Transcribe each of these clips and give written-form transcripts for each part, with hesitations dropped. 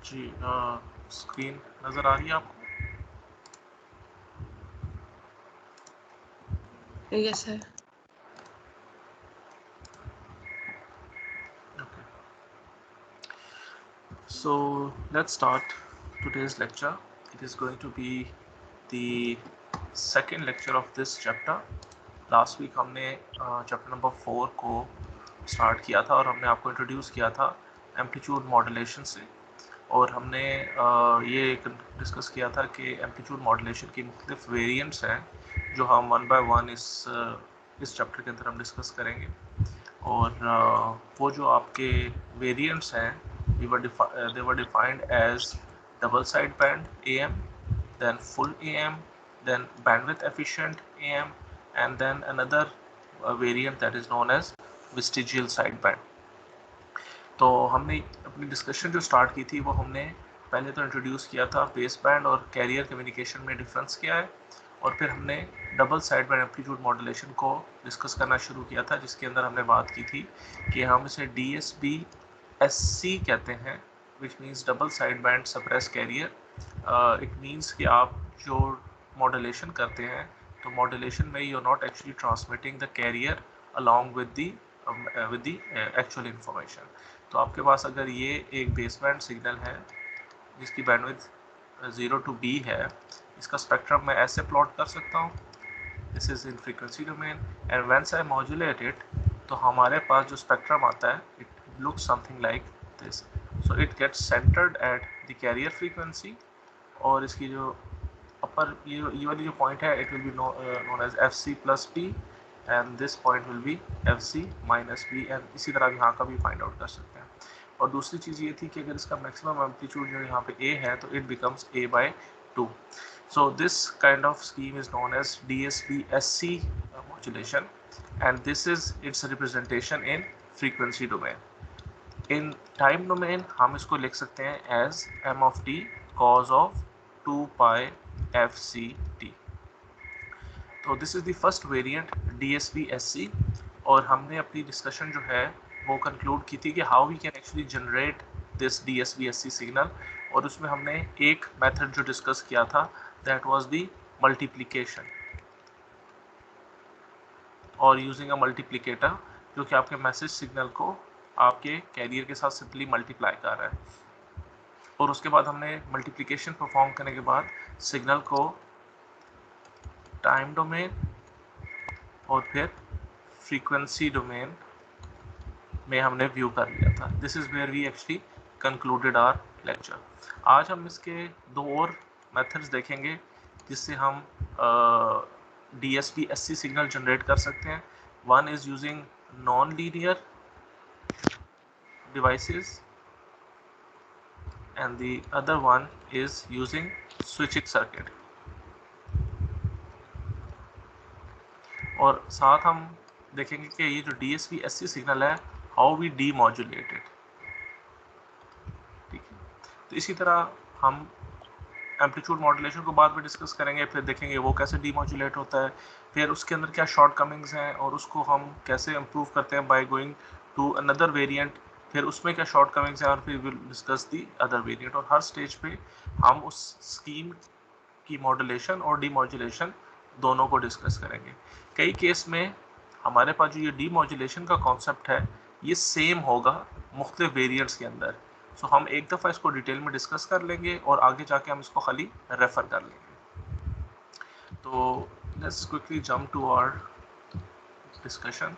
जी screen नज़र आ रही है आपको? Yes sir. Okay. So let's start today's lecture. It is going to be the second lecture of this chapter. Last week हमने chapter number 4 को start किया था और हमने आपको इंट्रोड्यूस किया था एम्पलीट्यूड मॉड्यूलेशन से, और हमने ये डिस्कस किया था कि एम्पलीट्यूड मॉड्यूलेशन की मुख्तलिफ वेरिएंट्स हैं जो हम वन बाय वन इस चैप्टर के अंदर हम डिस्कस करेंगे। और वो जो आपके वेरिएंट्स हैं they were defined as double sideband AM, then full AM, then bandwidth efficient AM, and then another variant that is known as vestigial sideband. तो हमने अपनी डिस्कशन जो स्टार्ट की थी वो हमने पहले तो इंट्रोड्यूस किया था बेस बैंड और कैरियर कम्युनिकेशन में डिफरेंस क्या है, और फिर हमने double side band amplitude modulation को डिस्कस करना शुरू किया था, जिसके अंदर हमने बात की थी कि हम इसे DSB-SC कहते हैं, which means double side band suppress carrier. It means कि आप जो मॉड्यूलेशन करते हैं तो मॉड्यूलेशन में you are not actually transmitting the carrier along with the actual information. तो आपके पास अगर ये एक बेस बैंड सिग्नल है जिसकी बैंडविड्थ 0 to B है, इसका स्पेक्ट्रम मैं ऐसे प्लॉट कर सकता हूँ, this is in frequency domain, and whence I modulate it तो हमारे पास जो स्पेक्ट्रम आता है it looks something like this. So it gets centred at the carrier frequency, और इसकी जो अपर ये वाली जो पॉइंट है it will be known as FC plus P, and this point will be FC minus P, and इसी तरह यहाँ का भी फाइंड आउट कर सकते हैं। और दूसरी चीज़ ये थी कि अगर इसका मैक्सिमम एम्पलीट्यूड जो यहाँ पे A है तो it becomes A/2. So this kind of scheme is known as DSB-SC modulation, and this is its representation in frequency domain. In time domain हम इसको लिख सकते हैं as m of t cos of 2 pi FCT. तो this is the first variant DSB-SC, और हमने अपनी discussion जो है वो कंक्लूड की थी कि how we can actually generate this DSB-SC signal, और उसमें हमने एक मेथड जो डिस्कस किया था दैट वाज द मल्टीप्लिकेशन, और यूजिंग अ मल्टीप्लिकेटर जो कि आपके मैसेज सिग्नल को आपके कैरियर के साथ सिंपली मल्टीप्लाई कर रहा है। और उसके बाद हमने मल्टीप्लिकेशन परफॉर्म करने के बाद सिग्नल को टाइम डोमेन और फिर फ्रीक्वेंसी डोमेन में हमने व्यू कर लिया था। This is where we actually concluded our lecture. आज हम इसके दो और मेथड्स देखेंगे जिससे हम DSB-SC सिग्नल जनरेट कर सकते हैं। One is using non linear devices and the other one is using switching circuit, और साथ हम देखेंगे कि ये जो DSB-SC सिग्नल है हाउ वी डीमॉड्यूलेट इट। ठीक है, तो इसी तरह हम एम्पलीट्यूड मॉड्यूलेशन को बाद में डिस्कस करेंगे, फिर देखेंगे वो कैसे डीमॉड्यूलेट होता है, फिर उसके अंदर क्या शॉर्ट कमिंग्स हैं और उसको हम कैसे इम्प्रूव करते हैं by going to another variant, फिर उसमें क्या शॉर्ट कमिंग्स हैं, और फिर will discuss the other variant. और हर स्टेज पे हम उस स्कीम की मॉड्यूलेशन और डीमॉड्यूलेशन दोनों को डिस्कस करेंगे। कई केस में हमारे पास जो ये डीमॉड्यूलेशन का कॉन्सेप्ट है ये सेम होगा मुख्तलिफ वेरिएंट्स के अंदर, सो हम एक दफ़ा इसको डिटेल में डिस्कस कर लेंगे और आगे जाके हम इसको खाली रेफर कर लेंगे। तो let's quickly jump to our discussion.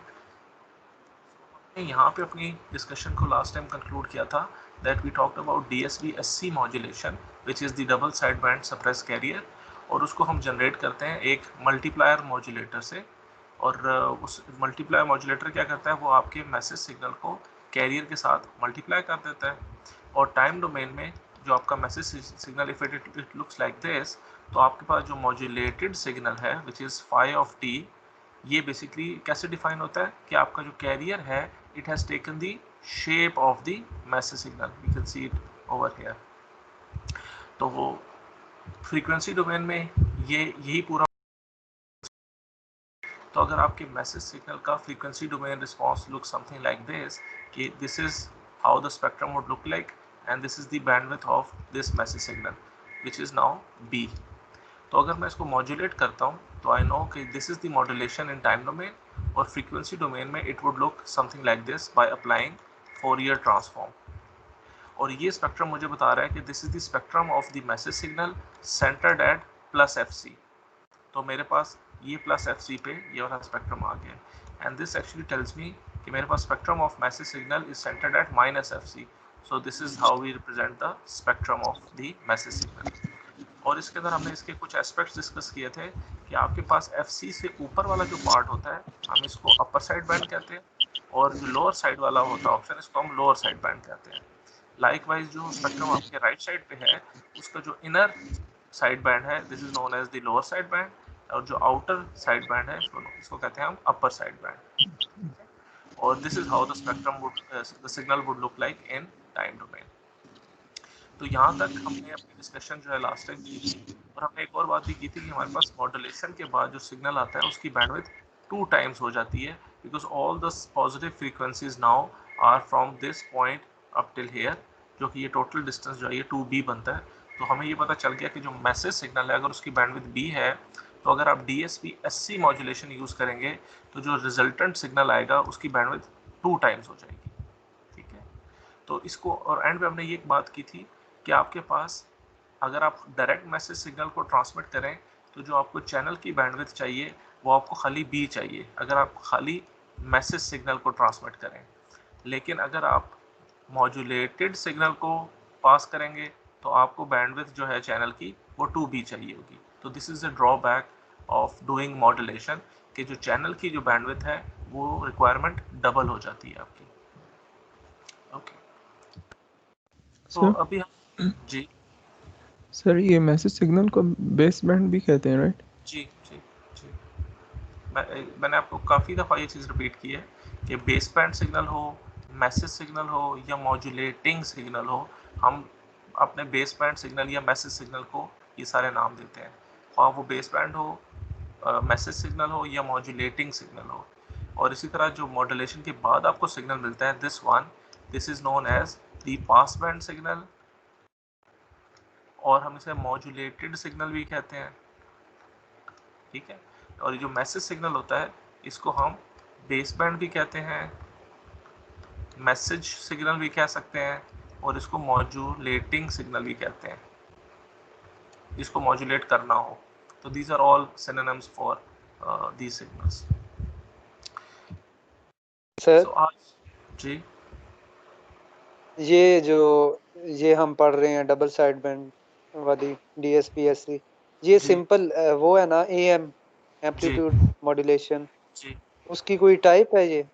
हमने यहाँ पे अपनी डिस्कशन को लास्ट टाइम कंक्लूड किया था that we talked about DSB-SC modulation which is the double side band suppress carrier, और उसको हम जनरेट करते हैं एक मल्टीप्लायर मॉड्यूलेटर से। और उस मल्टीप्लायर मॉड्यूलेटर क्या करता है, वो आपके मैसेज सिग्नल को कैरियर के साथ मल्टीप्लाई कर देता है। और टाइम डोमेन में जो आपका message signal if it looks like this, तो आपके पास जो मॉड्यूलेटेड सिग्नल है which is phi of T, ये बेसिकली कैसे डिफाइन होता है कि आपका जो कैरियर है it has taken the shape of the message signal, you can see it over here. तो वो फ्रीक्वेंसी डोमेन में यही पूरा। तो अगर आपके मैसेज सिग्नल का frequency domain response look something like this, कि this is how the spectrum would look like, and this is the bandwidth of this message signal which is now B. तो अगर मैं इसको मॉड्यूलेट करता हूँ तो I know कि this is the modulation in time domain, और frequency domain में it would look something like this by applying Fourier transform. और ये स्पेक्ट्रम मुझे बता रहा है कि this is the spectrum of the message signal centered at plus F C. तो मेरे पास ये प्लस एफ सी पे ये वाला स्पेक्ट्रम आ गया, and this actually tells me कि मेरे पास spectrum of message signal is centred at minus F C. So this is how we represent the spectrum of the message signal. और इसके अंदर हमने इसके कुछ एस्पेक्ट्स डिस्कस किए थे कि आपके पास FC से ऊपर वाला जो पार्ट होता है हम इसको अपर साइड बैंड कहते हैं, और जो लोअर साइड वाला होता है ऑप्शन इसको हम लोअर साइड बैंड कहते हैं। लाइकवाइज जो स्पेक्ट्रम आपके राइट साइड पे है उसका जो इनर साइड बैंड है this is known as the lower side band, और जो आउटर साइड बैंड है इसको कहते हैं हम अपर साइड बैंड। और this is how the spectrum would the signal would look like in time domain. तो यहाँ तक हमने अपनी डिस्कशन जो है लास्ट टाइम की थी, और हमने एक और बात भी की थी कि हमारे पास मॉड्यूलेशन के बाद जो सिग्नल आता है उसकी बैंडविड्थ 2 टाइम्स हो जाती है, because all the positive frequencies now are from this point up till here, जो कि ये टोटल डिस्टेंस जो है ये 2b बनता है। तो हमें ये पता चल गया कि जो मैसेज सिग्नल है अगर उसकी बैंडविड्थ b है तो अगर आप DSP SC मॉड्यूलेशन यूज़ करेंगे तो जो रिजल्टेंट सिग्नल आएगा उसकी बैंडविड्थ 2 टाइम्स हो जाएगी। ठीक है, तो इसको और एंड में हमने ये एक बात की थी कि आपके पास अगर आप डायरेक्ट मैसेज सिग्नल को ट्रांसमिट करें तो जो आपको चैनल की बैंडविड्थ चाहिए वो आपको खाली B चाहिए अगर आप खाली मैसेज सिग्नल को ट्रांसमिट करें। लेकिन अगर आप मॉड्यूलेटेड सिग्नल को पास करेंगे तो आपको बैंडविड्थ जो है चैनल की वो 2B चाहिए होगी। तो this is the drawback of doing modulation कि जो चैनल की जो बैंडविड्थ है वो रिक्वायरमेंट डबल हो जाती है आपकी। ओके, तो सर अभी हम जी सर ये मैसेज सिग्नल को बेस बैंड भी कहते हैं, राइट? जी जी जी मैंने आपको काफ़ी दफ़ा ये चीज़ रिपीट की है कि बेस बैंड सिग्नल हो, मैसेज सिग्नल हो या मॉड्यूलेटिंग सिग्नल हो, हम अपने बेस बैंड सिग्नल या मैसेज सिग्नल को ये सारे नाम देते हैं, ख्वाह वो बेस बैंड हो, मैसेज सिग्नल हो या मॉड्यूलेटिंग सिग्नल हो। और इसी तरह जो मॉड्यूलेशन के बाद आपको सिग्नल मिलता है this is known as the pass band signal, और हम इसे मॉड्यूलेटेड सिग्नल भी कहते हैं। ठीक है, और ये जो मैसेज सिग्नल होता है इसको हम बेस बैंड भी कहते हैं, मैसेज सिग्नल भी कह सकते हैं, और इसको मॉड्यूलेटिंग सिग्नल भी कहते हैं, इसको मॉड्यूलेट करना हो। तो these are all synonyms for these signals. Sir so आज जी ये जो ये हम पढ़ रहे हैं डबल साइड बैंड वाली DSP-SC, ये जी सिंपल वो है ना AM जी एम्पलीट्यूड मॉड्यूलेशन, जी उसकी कोई टाइप है ये?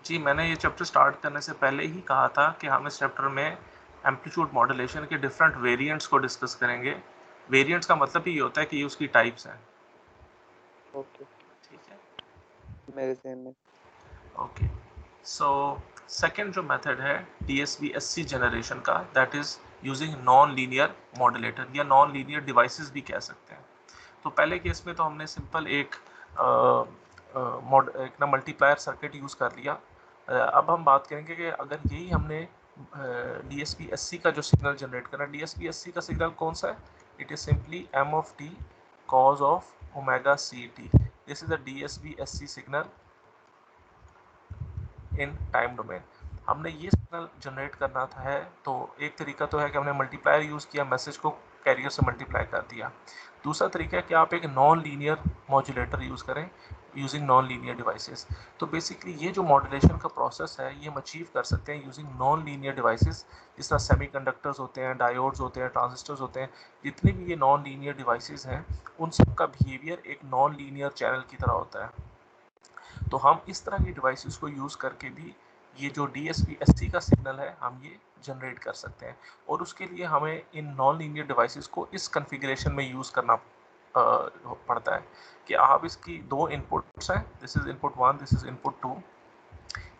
जी मैंने ये चैप्टर स्टार्ट करने से पहले ही कहा था कि हम इस चैप्टर में एम्पलीट्यूड मॉड्यूलेशन के डिफरेंट वेरिएंट्स को डिस्कस करेंगे। वेरिएंट्स का मतलब ही होता है कि ये उसकी टाइप्स हैं। ओके, ठीक है, मेरे ज़हन में। ओके। सो सेकेंड जो मेथड है DSP SC जनरेशन का, that is using non linear modulator या नॉन लीनियर डिवाइसेस भी कह सकते हैं। तो पहले केस में तो हमने सिंपल एक ना मल्टीप्लायर सर्किट यूज़ कर लिया। अब हम बात करेंगे कि अगर यही हमने DSP SC का जो सिग्नल जनरेट करना, DSP SC का सिग्नल कौन सा है? It is simply m of t cos of omega ct। This is the DSP SC signal in time domain. हमने ये सिग्नल जनरेट करना था है, तो एक तरीका तो है कि हमने मल्टीप्लायर यूज़ किया, मैसेज को कैरियर से मल्टीप्लाई कर दिया। दूसरा तरीका है कि आप एक नॉन लीनियर मॉड्यूलेटर यूज़ करें यूजिंग नॉन लीनियर डिवाइसेस। तो बेसिकली ये जो मॉड्यूलेशन का प्रोसेस है ये हम अचीव कर सकते हैं यूजिंग नॉन लीनियर डिवाइसेस, जिस तरह सेमीकंडक्टर्स होते हैं, डायोड्स होते हैं, ट्रांजिस्टर्स होते हैं। जितने भी ये नॉन लीनियर डिवाइसेस हैं उन सब का बिहेवियर एक नॉन लीनियर चैनल की तरह होता है। तो हम इस तरह की डिवाइसेस को यूज़ करके भी ये जो DSP SC का सिग्नल है हम ये जनरेट कर सकते हैं, और उसके लिए हमें इन नॉन लीनियर डिवाइसेस को इस कॉन्फ़िगरेशन में यूज़ करना पड़ता है कि आप इसकी दो इनपुट्स हैं, this is input 1, this is input 2।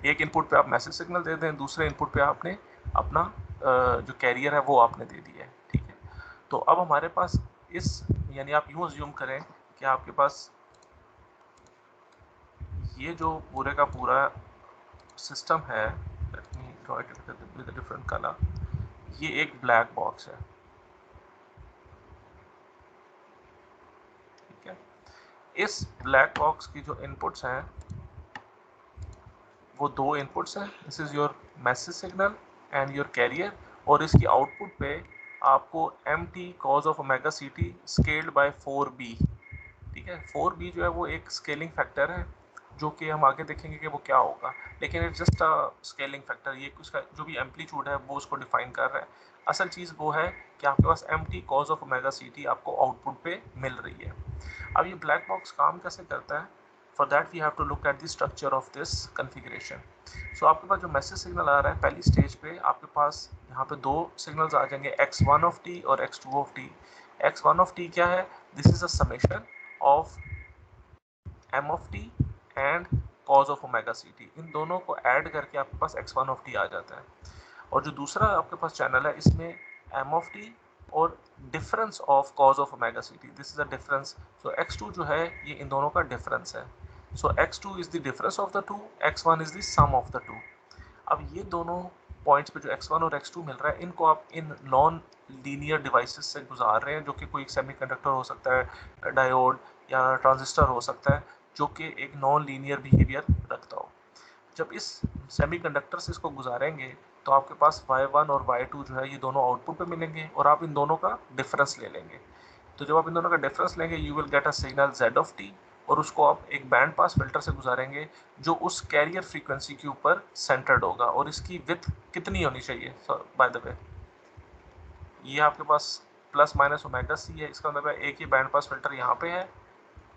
एक इनपुट पे आप मैसेज सिग्नल दे दें, दूसरे इनपुट पे आपने अपना जो कैरियर है वो आपने दे दिया है। ठीक है, तो अब हमारे पास इस यानी आप यूँ अज्यूम करें कि आपके पास ये जो पूरे का पूरा सिस्टम है, let me draw it with a different color. ये एक ब्लैक बॉक्स है, ठीक है। इस ब्लैक बॉक्स की जो इनपुट्स हैं वो दो इनपुट्स हैं, this is your message signal and your carrier, और इसकी आउटपुट पे आपको mt cos of omega ct scaled by 4b, ठीक है। 4b जो है वो एक स्केलिंग फैक्टर है, जो कि हम आगे देखेंगे कि वो क्या होगा, लेकिन it's just a scaling factor. ये उसका जो भी एम्पलीट्यूड है वो उसको डिफाइन कर रहा है। असल चीज़ वो है कि आपके पास mt cos of omega ct आपको आउटपुट पे मिल रही है। अब ये ब्लैक बॉक्स काम कैसे करता है, for that we have to look at the structure of this configuration. So आपके पास जो मैसेज सिग्नल आ रहा है पहली स्टेज पे, आपके पास यहाँ पे दो सिग्नल्स आ जाएंगे, x1 ऑफ t और x2 of t। x1 of t क्या है, this is a summation of m of t and cos of omega ct, इन दोनों को ऐड करके आपके पास x1 ऑफ t आ जाता है। और जो दूसरा आपके पास चैनल है इसमें m ऑफ t और difference of cos of omega ct, this is a difference. So x2 जो है ये इन दोनों का डिफरेंस है। So x2 is the difference of the two, x1 is the sum of the two. अब ये दोनों पॉइंट्स पे जो x1 और x2 मिल रहा है, इनको आप इन नॉन लीनियर डिवाइसेस से गुजार रहे हैं, जो कि कोई सेमीकंडक्टर हो सकता है, डायोड या ट्रांजिस्टर हो सकता है, जो कि एक नॉन लीनियर बिहेवियर रखता हो। जब इस सेमीकंडक्टर से इसको गुजारेंगे तो आपके पास y1 और y2 जो है ये दोनों आउटपुट पे मिलेंगे, और आप इन दोनों का डिफरेंस ले लेंगे। तो जब आप इन दोनों का डिफरेंस लेंगे you will get a signal z of t, और उसको आप एक बैंड पास फिल्टर से गुजारेंगे जो उस कैरियर फ्रीक्वेंसी के ऊपर सेंटर्ड होगा, और इसकी विड्थ कितनी होनी चाहिए, बाय द वे ये आपके पास प्लस माइनस ओमेगा सी है, इसका मतलब है एक ही बैंड पास फिल्टर यहाँ पे है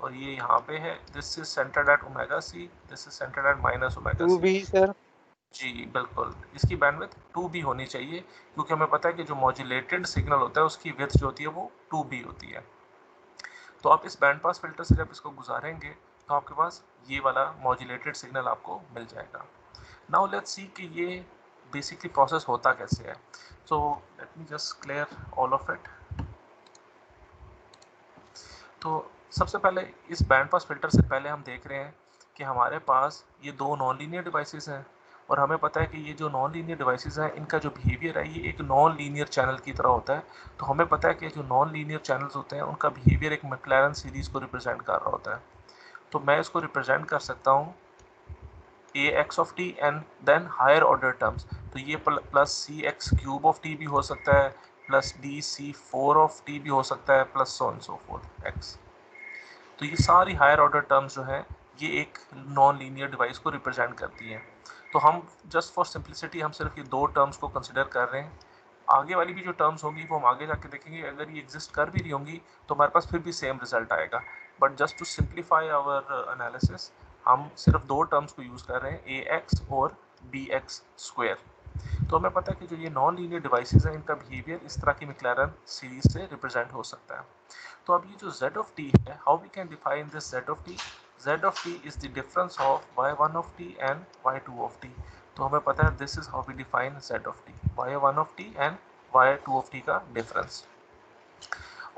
और ये यहाँ पे है, this is centred at omega C, this is centred at minus omega C. 2b sir, ji बिल्कुल, इसकी बैंडविड्थ 2b होनी चाहिए, क्योंकि हमें पता है कि जो मॉड्यूलेटेड सिग्नल होता है उसकी विड्थ जो होती है वो 2b होती है। तो आप इस बैंड पास फिल्टर से जब इसको गुजारेंगे तो आपके पास ये वाला मॉड्यूलेटेड सिग्नल आपको मिल जाएगा। नाउ लेट्स सी कि ये बेसिकली प्रोसेस होता कैसे है। सो let me just clear all of it. तो सबसे पहले इस बैंड पास फिल्टर से पहले हम देख रहे हैं कि हमारे पास ये दो नॉन लीनियर डिवाइसेस हैं, और हमें पता है कि ये जो नॉन लीनियर डिवाइसेस हैं इनका जो बिहेवियर है ये एक नॉन लीनियर चैनल की तरह होता है। तो हमें पता है कि जो नॉन लीनियर चैनल्स होते हैं उनका बिहेवियर एक मैक्लैरेन सीरीज़ को रिप्रेजेंट कर रहा होता है। तो मैं इसको रिप्रेजेंट कर सकता हूँ ax of t and then higher order terms, तो ये plus C X cube of T भी हो सकता है, plus D C 4 of T भी हो सकता है, plus so and so forth X. तो ये सारी हायर ऑर्डर टर्म्स जो हैं ये एक नॉन लीनियर डिवाइस को रिप्रेजेंट करती हैं। तो हम जस्ट फॉर सिंप्लिसिटी हम सिर्फ ये दो टर्म्स को कंसिडर कर रहे हैं। आगे वाली भी जो टर्म्स होंगी वो हम आगे जाके देखेंगे, अगर ये एग्जिस्ट कर भी रही होंगी तो हमारे पास फिर भी सेम रिजल्ट आएगा। But just to simplify our analysis हम सिर्फ दो टर्म्स को यूज़ कर रहे हैं, ए एक्स और बी एक्स स्क्वेयर। तो हमें पता है कि जो ये नॉन लीनियर डिवाइसेस हैं इनका बिहेवियर इस तरह की मैक्लैरेन सीरीज से रिप्रेजेंट हो सकता है। तो अब ये जो z of t है, how we can define this z of t? z of t is the difference of y1 of t and y2 of t। तो हमें पता है this is how we define z of t, y1 of t and y2 of t का difference.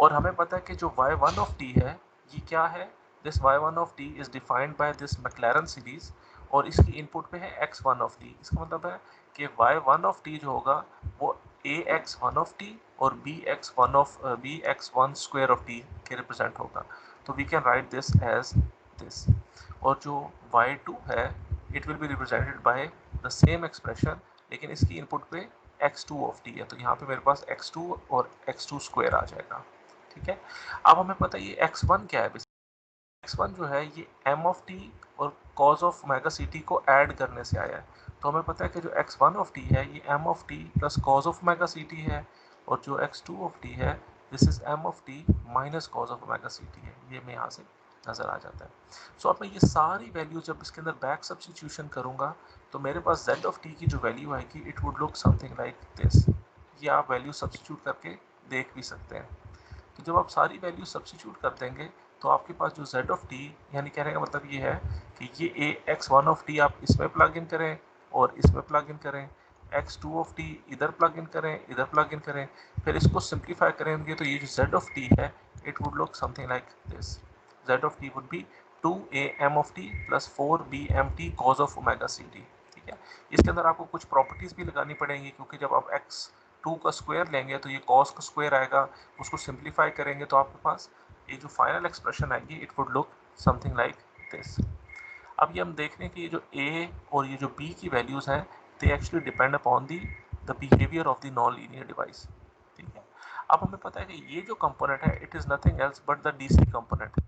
और हमें पता है कि जो y1 of t है ये क्या है, this y1 of t is defined by this Maclaurin series, और इसकी इनपुट पे है x1 of t। इसका मतलब है कि y1 of t जो होगा वो ax1 of t और bx1 स्क्वायर ऑफ t के रिप्रेजेंट होगा। तो we can write this as this. और जो y2 है it will be represented by the same expression, लेकिन इसकी इनपुट पे x2 ऑफ t है, तो यहाँ पे मेरे पास x2 और x2 स्क्वायर आ जाएगा, ठीक है। अब हमें पता है ये x1 क्या है, x1 जो है ये m ऑफ t और cos ऑफ ओमेगा ct को ऐड करने से आया है। तो हमें पता है कि जो x1 ऑफ t है ये m of t plus cos of omega ct है, और जो x2 ऑफ t है this is m of t minus cos of omega ct है, ये मैं यहाँ से नज़र आ जाता है। सो अब मैं ये सारी वैल्यू जब इसके अंदर बैक सब्स्टिट्यूशन करूँगा तो मेरे पास z ऑफ t की जो वैल्यू आएगी it would look something like this. ये आप वैल्यू सब्स्टिट्यूट करके देख भी सकते हैं। तो जब आप सारी वैल्यू सब्स्टिट्यूट कर देंगे तो आपके पास जो z ऑफ t, यानी कहने का मतलब ये है कि ये ax1 ऑफ t आप इसमें प्लग इन करें और इसमें प्लग इन करें, x2 ऑफ t इधर प्लग इन करें, इधर प्लग इन करें, फिर इसको सिंप्लीफाई करेंगे तो ये जो z ऑफ t है it would look something like this. z of t would be 2am of t plus 4bmt cos of omega ct, ठीक है। इसके अंदर आपको कुछ प्रॉपर्टीज भी लगानी पड़ेंगी, क्योंकि जब आप x2 का स्क्वायर लेंगे तो ये cos का स्क्वायर आएगा, उसको सिंप्लीफाई करेंगे तो आपके पास ये जो फाइनल एक्सप्रेशन आएगी it would look something like this. अब ये हम देख रहे हैं कि ये जो a और ये जो b की वैल्यूज हैं they actually depend upon the behaviour of the non linear device. ठीक है, अब हमें पता है कि ये जो कंपोनेंट है it is nothing else but the DC component,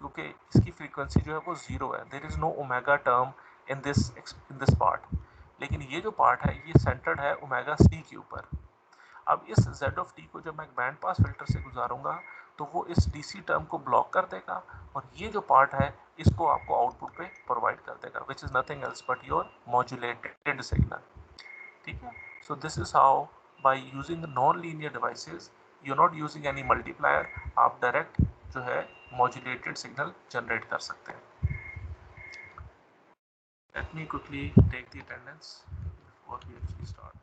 क्योंकि इसकी फ्रीक्वेंसी जो है वो जीरो है, there is no omega term in this part, लेकिन ये जो पार्ट है ये सेंटर्ड है ओमेगा सी के ऊपर। अब इस z ऑफ t को जब मैं एक बैंड पास फिल्टर से गुजारूंगा तो वो इस डीसी टर्म को ब्लॉक कर देगा और ये जो पार्ट है इसको आपको आउटपुट पे प्रोवाइड कर देगा, which is nothing else but your modulated signal. ठीक है, so this is how by using non linear devices you are not using any multiplier, आप डायरेक्ट जो है मॉड्यूलेटेड सिग्नल जनरेट कर सकते हैं। Let me quickly take the attendance before we actually start.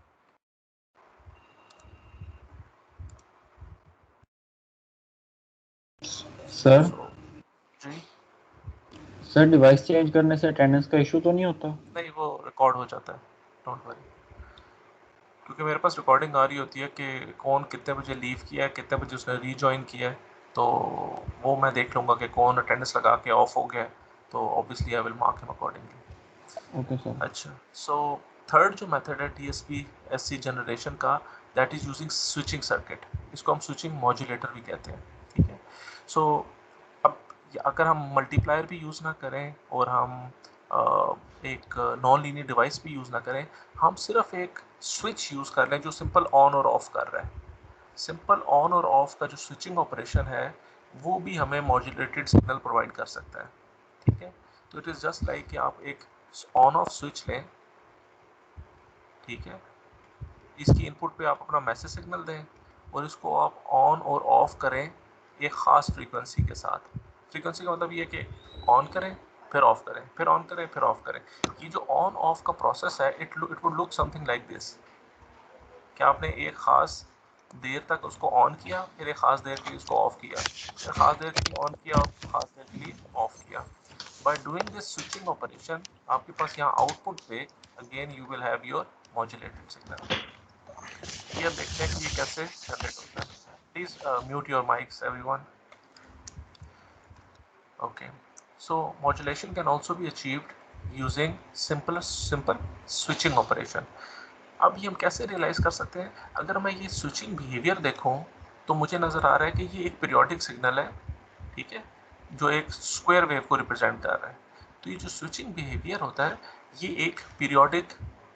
Sir So, जी sir device change करने से attendance का इशू तो नहीं होता? नहीं, वो रिकॉर्ड हो जाता है, डोंट वरी, क्योंकि मेरे पास रिकॉर्डिंग आ रही होती है कि कौन कितने बजे लीव किया है, कितने बजे उसने रीजॉइन किया है, तो वो मैं देख लूँगा कि कौन अटेंडेंस लगा के ऑफ हो गया है, तो obviously I will mark him accordingly. Okay sir. अच्छा, सो थर्ड जो मेथड है डीएसपी एससी जनरेशन का, that is using switching circuit, इसको हम स्विचिंग मॉड्यूलेटर भी कहते हैं। ठीक है, सो अब अगर हम मल्टीप्लायर भी यूज़ ना करें और हम एक नॉन लीनियर डिवाइस भी यूज़ ना करें, हम सिर्फ एक स्विच यूज़ कर लें जो सिंपल ऑन और ऑफ कर रहा है, सिंपल ऑन और ऑफ का जो स्विचिंग ऑपरेशन है वो भी हमें मॉड्यूलेटेड सिग्नल प्रोवाइड कर सकता है। ठीक है, तो इट इज़ जस्ट लाइक कि आप एक ऑन ऑफ स्विच लें, ठीक है, इसकी इनपुट पे आप अपना मैसेज सिग्नल दें और इसको आप ऑन और ऑफ करें एक ख़ास फ्रीक्वेंसी के साथ। फ्रीक्वेंसी का मतलब ये कि ऑन करें फिर ऑफ करें, फिर ऑन करें फिर ऑफ करें। ये जो ऑन ऑफ का प्रोसेस है it would look something like this, कि आपने एक ख़ास देर तक उसको ऑन किया, फिर एक ख़ास देर के लिए उसको ऑफ किया, फिर ख़ास देर के लिए ऑन किया और ख़ास देर के लिए ऑफ किया। By doing this switching operation आपके पास यहाँ आउटपुट पे again you will have your modulated signal. ये अब देखते हैं कि ये कैसे जनरेट होता है। Please mute your mics everyone. Okay, so modulation can also be achieved using simple switching operation. अब ये हम कैसे रियलाइज कर सकते हैं? अगर मैं ये स्विचिंग बिहेवियर देखूं तो मुझे नज़र आ रहा है कि ये एक पीरियोडिक सिग्नल है, ठीक है, जो एक स्क्वायर वेव को रिप्रेजेंट कर रहा है। तो ये जो स्विचिंग बिहेवियर होता है ये एक पीरियोडिक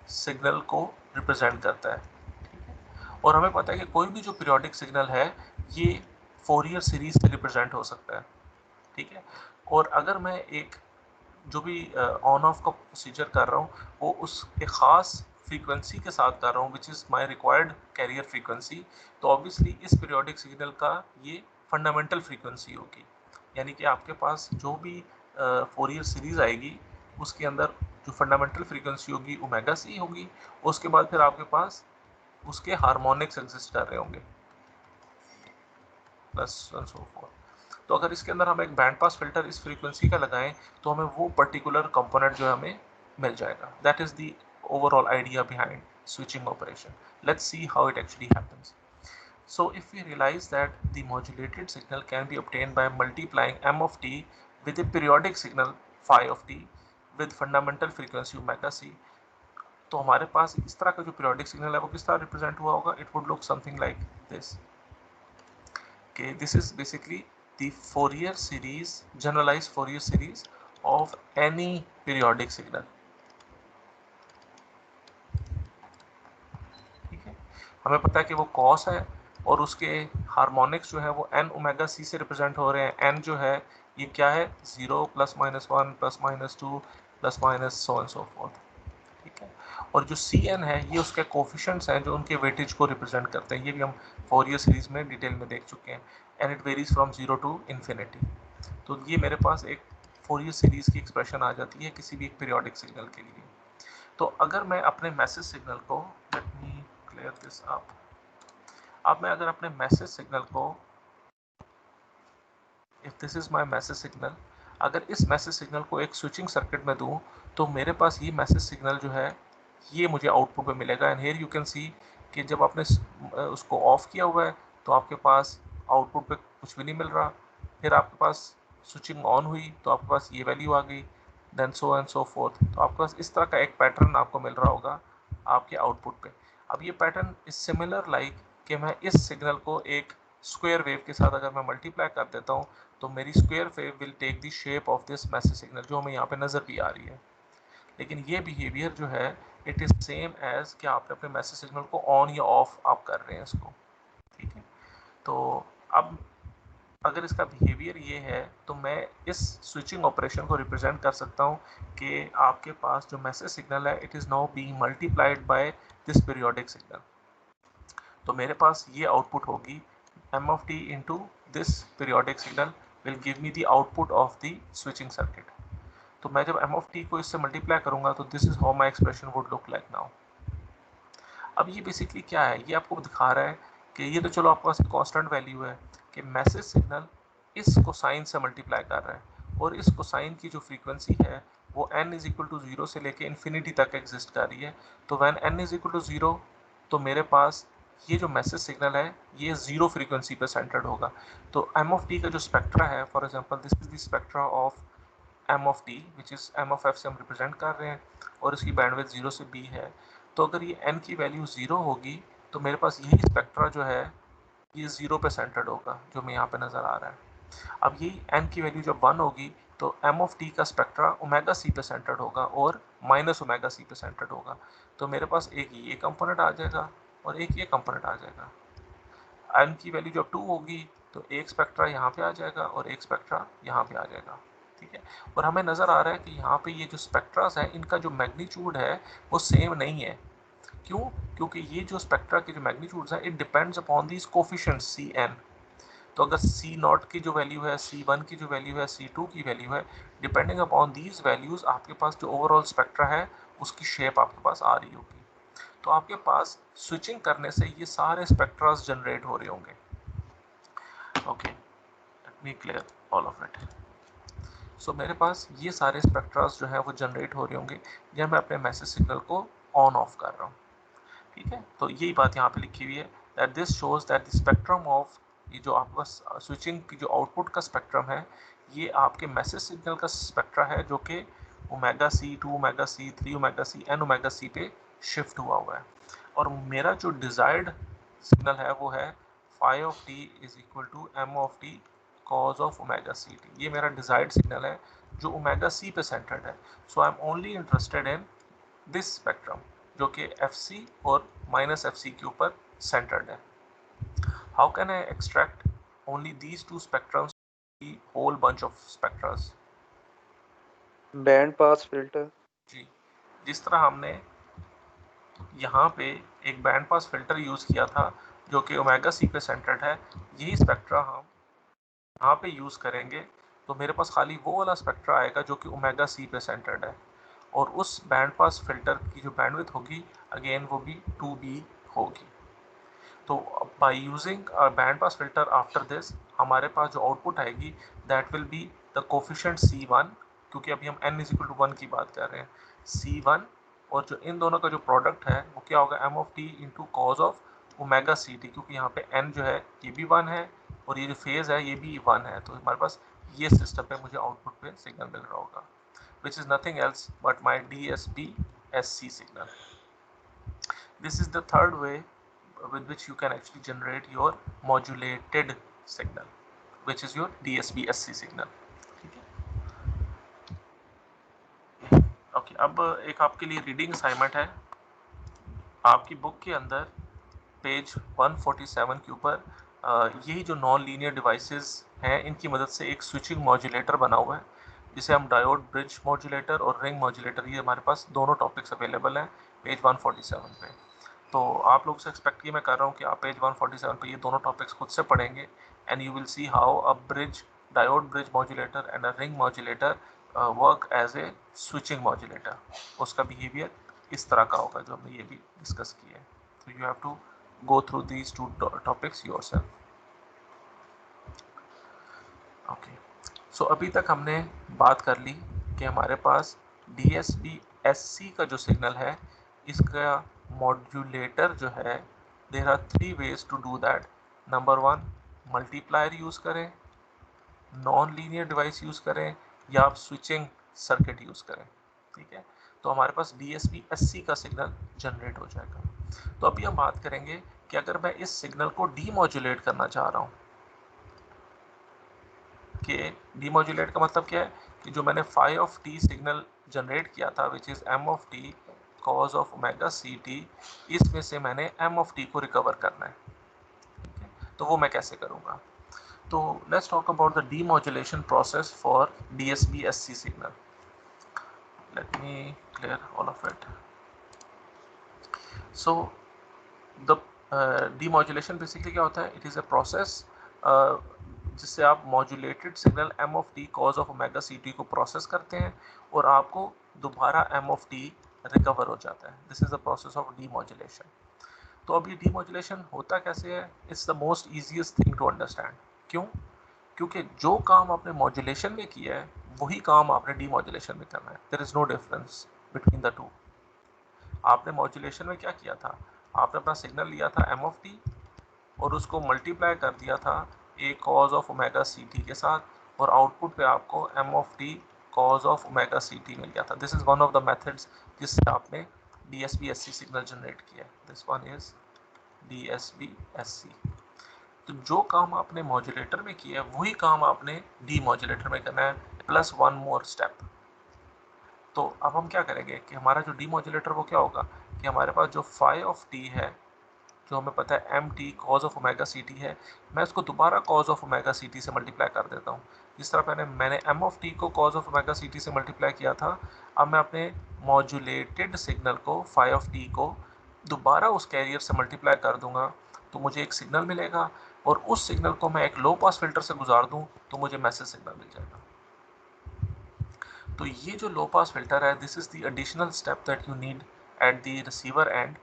सिग्नल को रिप्रेजेंट करता है, और हमें पता है कि कोई भी जो पीरियोडिक सिग्नल है ये फोरियर सीरीज से रिप्रेजेंट हो सकता है। ठीक है, और अगर मैं एक जो भी ऑन ऑफ का प्रोसीजर कर रहा हूँ वो उस एक ख़ास फ्रीक्वेंसी के साथ कर रहा हूँ which is my required carrier frequency, तो ऑब्वियसली इस पीरियोडिक सिग्नल का ये फंडामेंटल फ्रीक्वेंसी होगी, यानी कि आपके पास जो भी फोरियर सीरीज आएगी उसके अंदर जो फंडामेंटल फ्रीक्वेंसी होगी ओमेगा सी होगी, उसके बाद फिर आपके पास उसके हार्मोनिक्स एग्जिस्ट कर रहे होंगे प्लस एंड सो फॉर्थ। तो अगर इसके अंदर हम एक बैंड पास फिल्टर इस फ्रीक्वेंसी का लगाएं तो हमें वो पर्टिकुलर कंपोनेंट जो है हमें मिल जाएगा। That is the overall idea behind switching operation. Let's see how it actually happens. So if we realize that the modulated signal can be obtained by multiplying m of t with a periodic signal phi of t with fundamental frequency omega c, तो हमारे पास इस तरह का जो periodic signal है वो किस तरह रिप्रेजेंट हुआ होगा? It would look something like this. Okay, this is basically the Fourier series, generalized Fourier series of any periodic signal. ठीक है, हमें पता है कि वो cos है और उसके हार्मोनिक्स जो है वो n ओमेगा c से रिप्रेजेंट हो रहे हैं। n जो है ये क्या है? 0 plus minus 1 plus minus 2 plus minus so and so fourth. ठीक है, और जो Cn है ये उसके कोफिशिएंट्स हैं जो उनके वेटेज को रिप्रेजेंट करते हैं। ये भी हम फोरियर सीरीज में डिटेल में देख चुके हैं। And it varies from 0 to infinity. तो ये मेरे पास एक फोरियर सीरीज की एक्सप्रेशन आ जाती है किसी भी एक पीरियोडिक सिग्नल के लिए। तो अगर मैं अपने मैसेज सिग्नल को, late me clear this up, अब मैं अगर अपने मैसेज सिग्नल को, if this is my message signal, अगर इस मैसेज सिग्नल को एक स्विचिंग सर्किट में दूं तो मेरे पास ये मैसेज सिग्नल जो है ये मुझे आउटपुट पे मिलेगा। एंड हियर यू कैन सी कि जब आपने उसको ऑफ किया हुआ है तो आपके पास आउटपुट पे कुछ भी नहीं मिल रहा। फिर आपके पास स्विचिंग ऑन हुई तो आपके पास ये वैल्यू आ गई, then so and so forth. तो आपके पास इस तरह का एक पैटर्न आपको मिल रहा होगा आपके आउटपुट पे। अब ये पैटर्न इज सिमिलर लाइक कि मैं इस सिग्नल को एक स्क्वायर वेव के साथ अगर मैं मल्टीप्लाई कर देता हूँ तो मेरी square wave will take the shape of this message signal, जो हमें यहाँ पे नज़र भी आ रही है। लेकिन ये बिहेवियर जो है इट इज़ सेम एज कि आपने अपने मैसेज सिग्नल को ऑन या ऑफ आप कर रहे हैं इसको, ठीक है। तो अब अगर इसका बिहेवियर ये है तो मैं इस स्विचिंग ऑपरेशन को रिप्रेजेंट कर सकता हूँ कि आपके पास जो मैसेज सिग्नल है it is now being multiplied by this periodic signal. तो मेरे पास ये आउटपुट होगी m of t into this periodic signal will give me the output of the switching circuit। तो मैं जब m of t को इससे मल्टीप्लाई करूंगा तो this is how my expression would look like now. अब ये बेसिकली क्या है, ये आपको दिखा रहा है कि ये तो चलो आपके पास कॉन्स्टेंट वैल्यू है कि मैसेज सिग्नल इस कोसाइन से मल्टीप्लाई कर रहा है और इस कोसाइन की जो फ्रीक्वेंसी है वो n इज इक्वल टू 0 से लेके इन्फिनिटी तक एग्जिस्ट कर रही है। तो when n is equal to 0 तो मेरे पास ये जो मैसेज सिग्नल है ये 0 फ्रीक्वेंसी पे सेंटर्ड होगा। तो m of t का जो स्पेक्ट्रा है, for example this is the spectra of m of t which is m of f से हम रिप्रेजेंट कर रहे हैं और इसकी बैंडविड्थ 0 से b है। तो अगर ये n की वैल्यू 0 होगी तो मेरे पास यही स्पेक्ट्रा जो है ये 0 पे सेंटर्ड होगा, जो मैं यहाँ पे नज़र आ रहा है। अब यही n की वैल्यू जब 1 होगी तो m of t का स्पेक्ट्रा ओमेगा c पे सेंटर्ड होगा और माइनस ओमेगा c पे सेंटर्ड होगा। तो मेरे पास एक ये कंपोनेंट आ जाएगा और एक ये कंपोनेंट आ जाएगा। n की वैल्यू जब 2 होगी तो एक स्पेक्ट्रा यहाँ पे आ जाएगा और एक स्पेक्ट्रा यहाँ पे आ जाएगा, ठीक है। और हमें नज़र आ रहा है कि यहाँ पे ये जो स्पेक्ट्रास हैं इनका जो मैग्नीट्यूड है वो सेम नहीं है। क्यों? क्योंकि ये जो स्पेक्ट्रा के जो मैग्नीट्यूड्स हैं it depends upon these coefficients C N. तो अगर सी नॉट की जो वैल्यू है, सी वन की जो वैल्यू है, सी टू की वैल्यू है, डिपेंडिंग अपॉन दीज वैल्यूज आपके पास जो ओवरऑल स्पेक्ट्रा है उसकी शेप आपके पास आ रही होगी। तो आपके पास स्विचिंग करने से ये सारे स्पेक्ट्रास जनरेट हो रहे होंगे। Okay, let me clear all of it. So मेरे पास ये सारे स्पेक्ट्रास जो है वो जनरेट हो रहे होंगे जब मैं अपने मैसेज सिग्नल को ऑन ऑफ कर रहा हूँ, ठीक है। तो यही बात यहाँ पे लिखी हुई है that this shows that the spectrum of, ये जो आपका स्विचिंग की जो आउटपुट का स्पेक्ट्रम है ये आपके मैसेज सिग्नल का स्पेक्ट्रा है जो कि omega C, 2 omega C, 3 omega C, n omega C पे शिफ्ट हुआ है। और मेरा जो डिजायर्ड सिग्नल है वो है phi of t is equal to m of t cos of omega ct। ये मेरा डिजायर्ड सिग्नल है जो ओमेगा सी पे सेंटर्ड है। So I am only interested in this spectrum जो कि FC और माइनस FC के ऊपर सेंटर्ड है। How can I extract only these two spectrums, the whole bunch of spectras? Band pass filter. जी, जिस तरह हमने यहाँ पे एक बैंड पास फिल्टर यूज़ किया था जो कि ओमेगा सी पे सेंटर्ड है, यही स्पेक्ट्रा हम यहाँ पे यूज़ करेंगे तो मेरे पास खाली वो वाला स्पेक्ट्रा आएगा जो कि ओमेगा सी पे सेंटर्ड है और उस बैंड पास फिल्टर की जो बैंडविड्थ होगी अगेन वो भी 2b होगी। तो by using a band pass filter after this हमारे पास जो आउटपुट आएगी that will be the coefficient C1, क्योंकि अभी हम n इज इक्वल टू 1 की बात कर रहे हैं, C1 और जो इन दोनों का जो प्रोडक्ट है वो क्या होगा m of t into cos of omega C T, क्योंकि यहाँ पे n जो है ये भी 1 है और ये जो फेज है ये भी 1 है। तो हमारे पास ये सिस्टम पे मुझे आउटपुट पे सिग्नल मिल रहा होगा which is nothing else but my DSP-SC signal. This is the third way with which you can actually generate your modulated signal, which is your DSP-SC signal. ठीक है। ओके, अब एक आपके लिए रीडिंग असाइनमेंट है। आपकी बुक के अंदर पेज 147 के ऊपर यही जो नॉन लीनियर डिवाइसेस हैं इनकी मदद से एक स्विचिंग मॉड्यूलेटर बना हुआ है जिसे हम डायोड ब्रिज मॉड्यूलेटर और रिंग मॉड्यूलेटर, ये हमारे पास दोनों टॉपिक्स अवेलेबल हैं पेज 147 पे। तो आप लोग से एक्सपेक्ट ये मैं कर रहा हूँ कि आप पेज 147 पे ये दोनों टॉपिक्स खुद से पढ़ेंगे and you will see how a bridge, diode bridge modulator and a ring modulator work as a switching modulator. उसका बिहेवियर इस तरह का होगा जो हमने ये भी डिस्कस किया है। तो you have to go through these two topics yourself. Okay. So अभी तक हमने बात कर ली कि हमारे पास DSP-SC का जो सिग्नल है इसका मॉड्यूलेटर जो है, there are 3 ways to do that. Number 1, multiplier use करें, नॉन लीनियर डिवाइस यूज करें, या आप स्विचिंग सर्किट यूज करें। ठीक है, तो हमारे पास DSP-SC का सिग्नल जनरेट हो जाएगा। तो अभी हम बात करेंगे कि अगर मैं इस सिग्नल को डीमॉड्यूलेट करना चाह रहा हूँ, कि डीमॉड्यूलेट का मतलब क्या है कि जो मैंने phi of T signal generate किया था which is M of T cos of omega C T, इसमें से मैंने एम ऑफ टी को रिकवर करना है। ठीक है, तो वो मैं कैसे करूँगा? तो let's talk about the demodulation process for DSP-SC signal. Let me clear all of it. So the demodulation basically क्या होता है? इट इज़ अ प्रोसेस जिससे आप modulated signal M of T cos of omega C T को process करते हैं और आपको दोबारा एम ऑफ टी रिकवर हो जाता है। This is the process of demodulation. तो अब ये डीमॉड्यूलेशन होता कैसे है? It's the most easiest thing to understand. क्यों? क्योंकि जो काम आपने मॉड्यूलेशन में किया है वही काम आपने डीमॉड्यूलेशन में करना है। There is no difference between the two. आपने मॉड्यूलेशन में क्या किया था? आपने अपना सिग्नल लिया था एम ऑफ टी और उसको मल्टीप्लाई कर दिया था A cos of omega C T के साथ, और आउटपुट पे आपको M of T cos of omega C T मिल गया था। This is one of the methods जिससे आपने DSP-SC सिग्नल जनरेट किया है। This one is DSP-SC। तो जो काम आपने मॉड्यूलेटर में किया है वही काम आपने डीमॉड्यूलेटर में करना है, प्लस वन मोर स्टेप। तो अब हम क्या करेंगे कि हमारा जो डीमॉड्यूलेटर वो क्या होगा कि हमारे पास जो फाई ऑफ टी है, जो हमें पता है m T cos of omega C T है, मैं उसको दोबारा cos of omega C T से मल्टीप्लाई कर देता हूँ। जिस तरह मैंने एम ऑफ टी को cos of omega C T से मल्टीप्लाई किया था, अब मैं अपने मॉड्यूलेटेड सिग्नल को फाई ऑफ टी को दोबारा उस कैरियर से मल्टीप्लाई कर दूंगा, तो मुझे एक सिग्नल मिलेगा, और उस सिग्नल को मैं एक लो पास फिल्टर से गुजार दूँ तो मुझे मैसेज सिग्नल मिल जाएगा। तो ये जो लो पास फिल्टर है, this is the additional step that you need at the receiver and.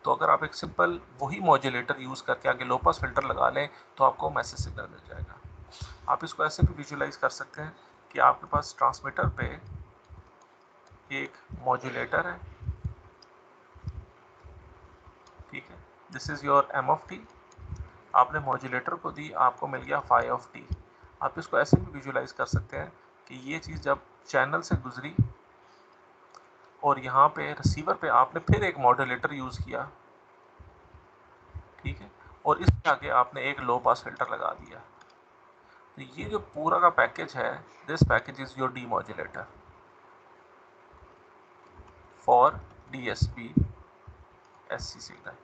तो अगर आप एक सिंपल वही मॉड्यूलेटर यूज़ करके आगे लो पास फिल्टर लगा लें तो आपको मैसेज सिग्नल मिल जाएगा। आप इसको ऐसे भी विजुलाइज कर सकते हैं कि आपके पास ट्रांसमीटर पे एक मॉड्यूलेटर है, ठीक है, this is your m of t, आपने मॉड्यूलेटर को दी, आपको मिल गया फाई ऑफ टी। आप इसको ऐसे भी विजुलाइज कर सकते हैं कि ये चीज़ जब चैनल से गुजरी और यहाँ पे रिसीवर पे आपने फिर एक मॉड्यूलेटर यूज़ किया, ठीक है, और इसके आगे आपने एक लो पास फिल्टर लगा दिया। तो ये जो पूरा का पैकेज है, this package is your demodulator for DSP-SC signal.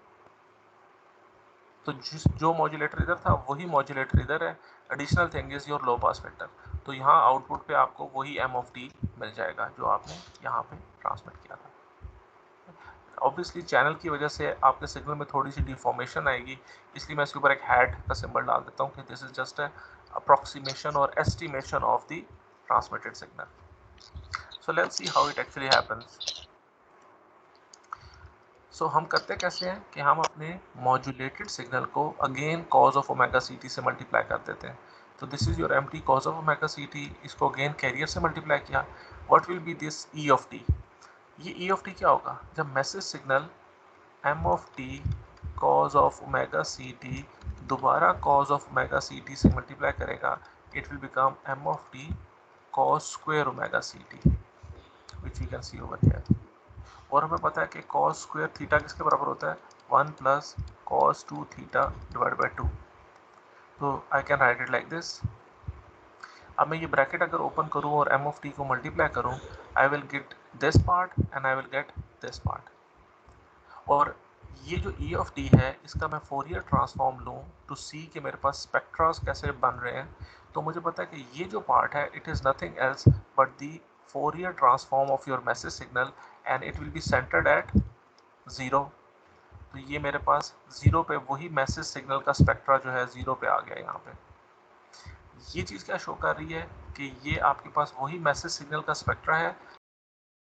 तो जो मॉड्यूलेटर इधर था वही मॉड्यूलेटर इधर है। Additional thing is your low pass filter. तो यहाँ आउटपुट पे आपको वही एम ऑफ टी मिल जाएगा जो आपने यहाँ पे ट्रांसमिट किया था। ऑब्वियसली चैनल की वजह से आपके सिग्नल में थोड़ी सी डिफॉर्मेशन आएगी, इसलिए मैं इसके ऊपर एक हैट का सिंबल डाल देता हूँ कि दिस इज जस्ट अप्रोक्सीमेशन और estimation of the transmitted signal. So let's see how it actually happens. So हम करते कैसे हैं कि हम अपने मॉड्यूलेटेड सिग्नल को again cos of omega C T से मल्टीप्लाई कर देते हैं। तो this is your M T cos of omega C T, इसको अगेन कैरियर से मल्टीप्लाई किया। What will be this E of T? ये ई ऑफ टी क्या होगा? जब message signal M of T cos of omega C T दोबारा cos of omega C T से multiply करेगा, it will become M of T cos square omega C T, which you can see over here. और हमें पता है कि cos square theta किसके बराबर होता है? 1 plus cos 2 theta divide by 2। तो I can write it like this. अब मैं ये ब्रैकेट अगर ओपन करूँ और एम ऑफ टी को मल्टीप्लाई करूँ, I will get this part and I will get this part. और ये जो ई ऑफ टी है इसका मैं फोरियर ट्रांसफॉर्म लूँ टू सी कि मेरे पास स्पेक्ट्रास कैसे बन रहे हैं, तो मुझे पता है कि ये जो पार्ट है it is nothing else but the Fourier transform of your message signal and it will be centred at 0। तो ये मेरे पास 0 पे वही मैसेज सिग्नल का स्पेक्ट्रा जो है 0 पे आ गया। यहाँ पे ये चीज़ क्या शो कर रही है कि ये आपके पास वही मैसेज सिग्नल का स्पेक्ट्रा है,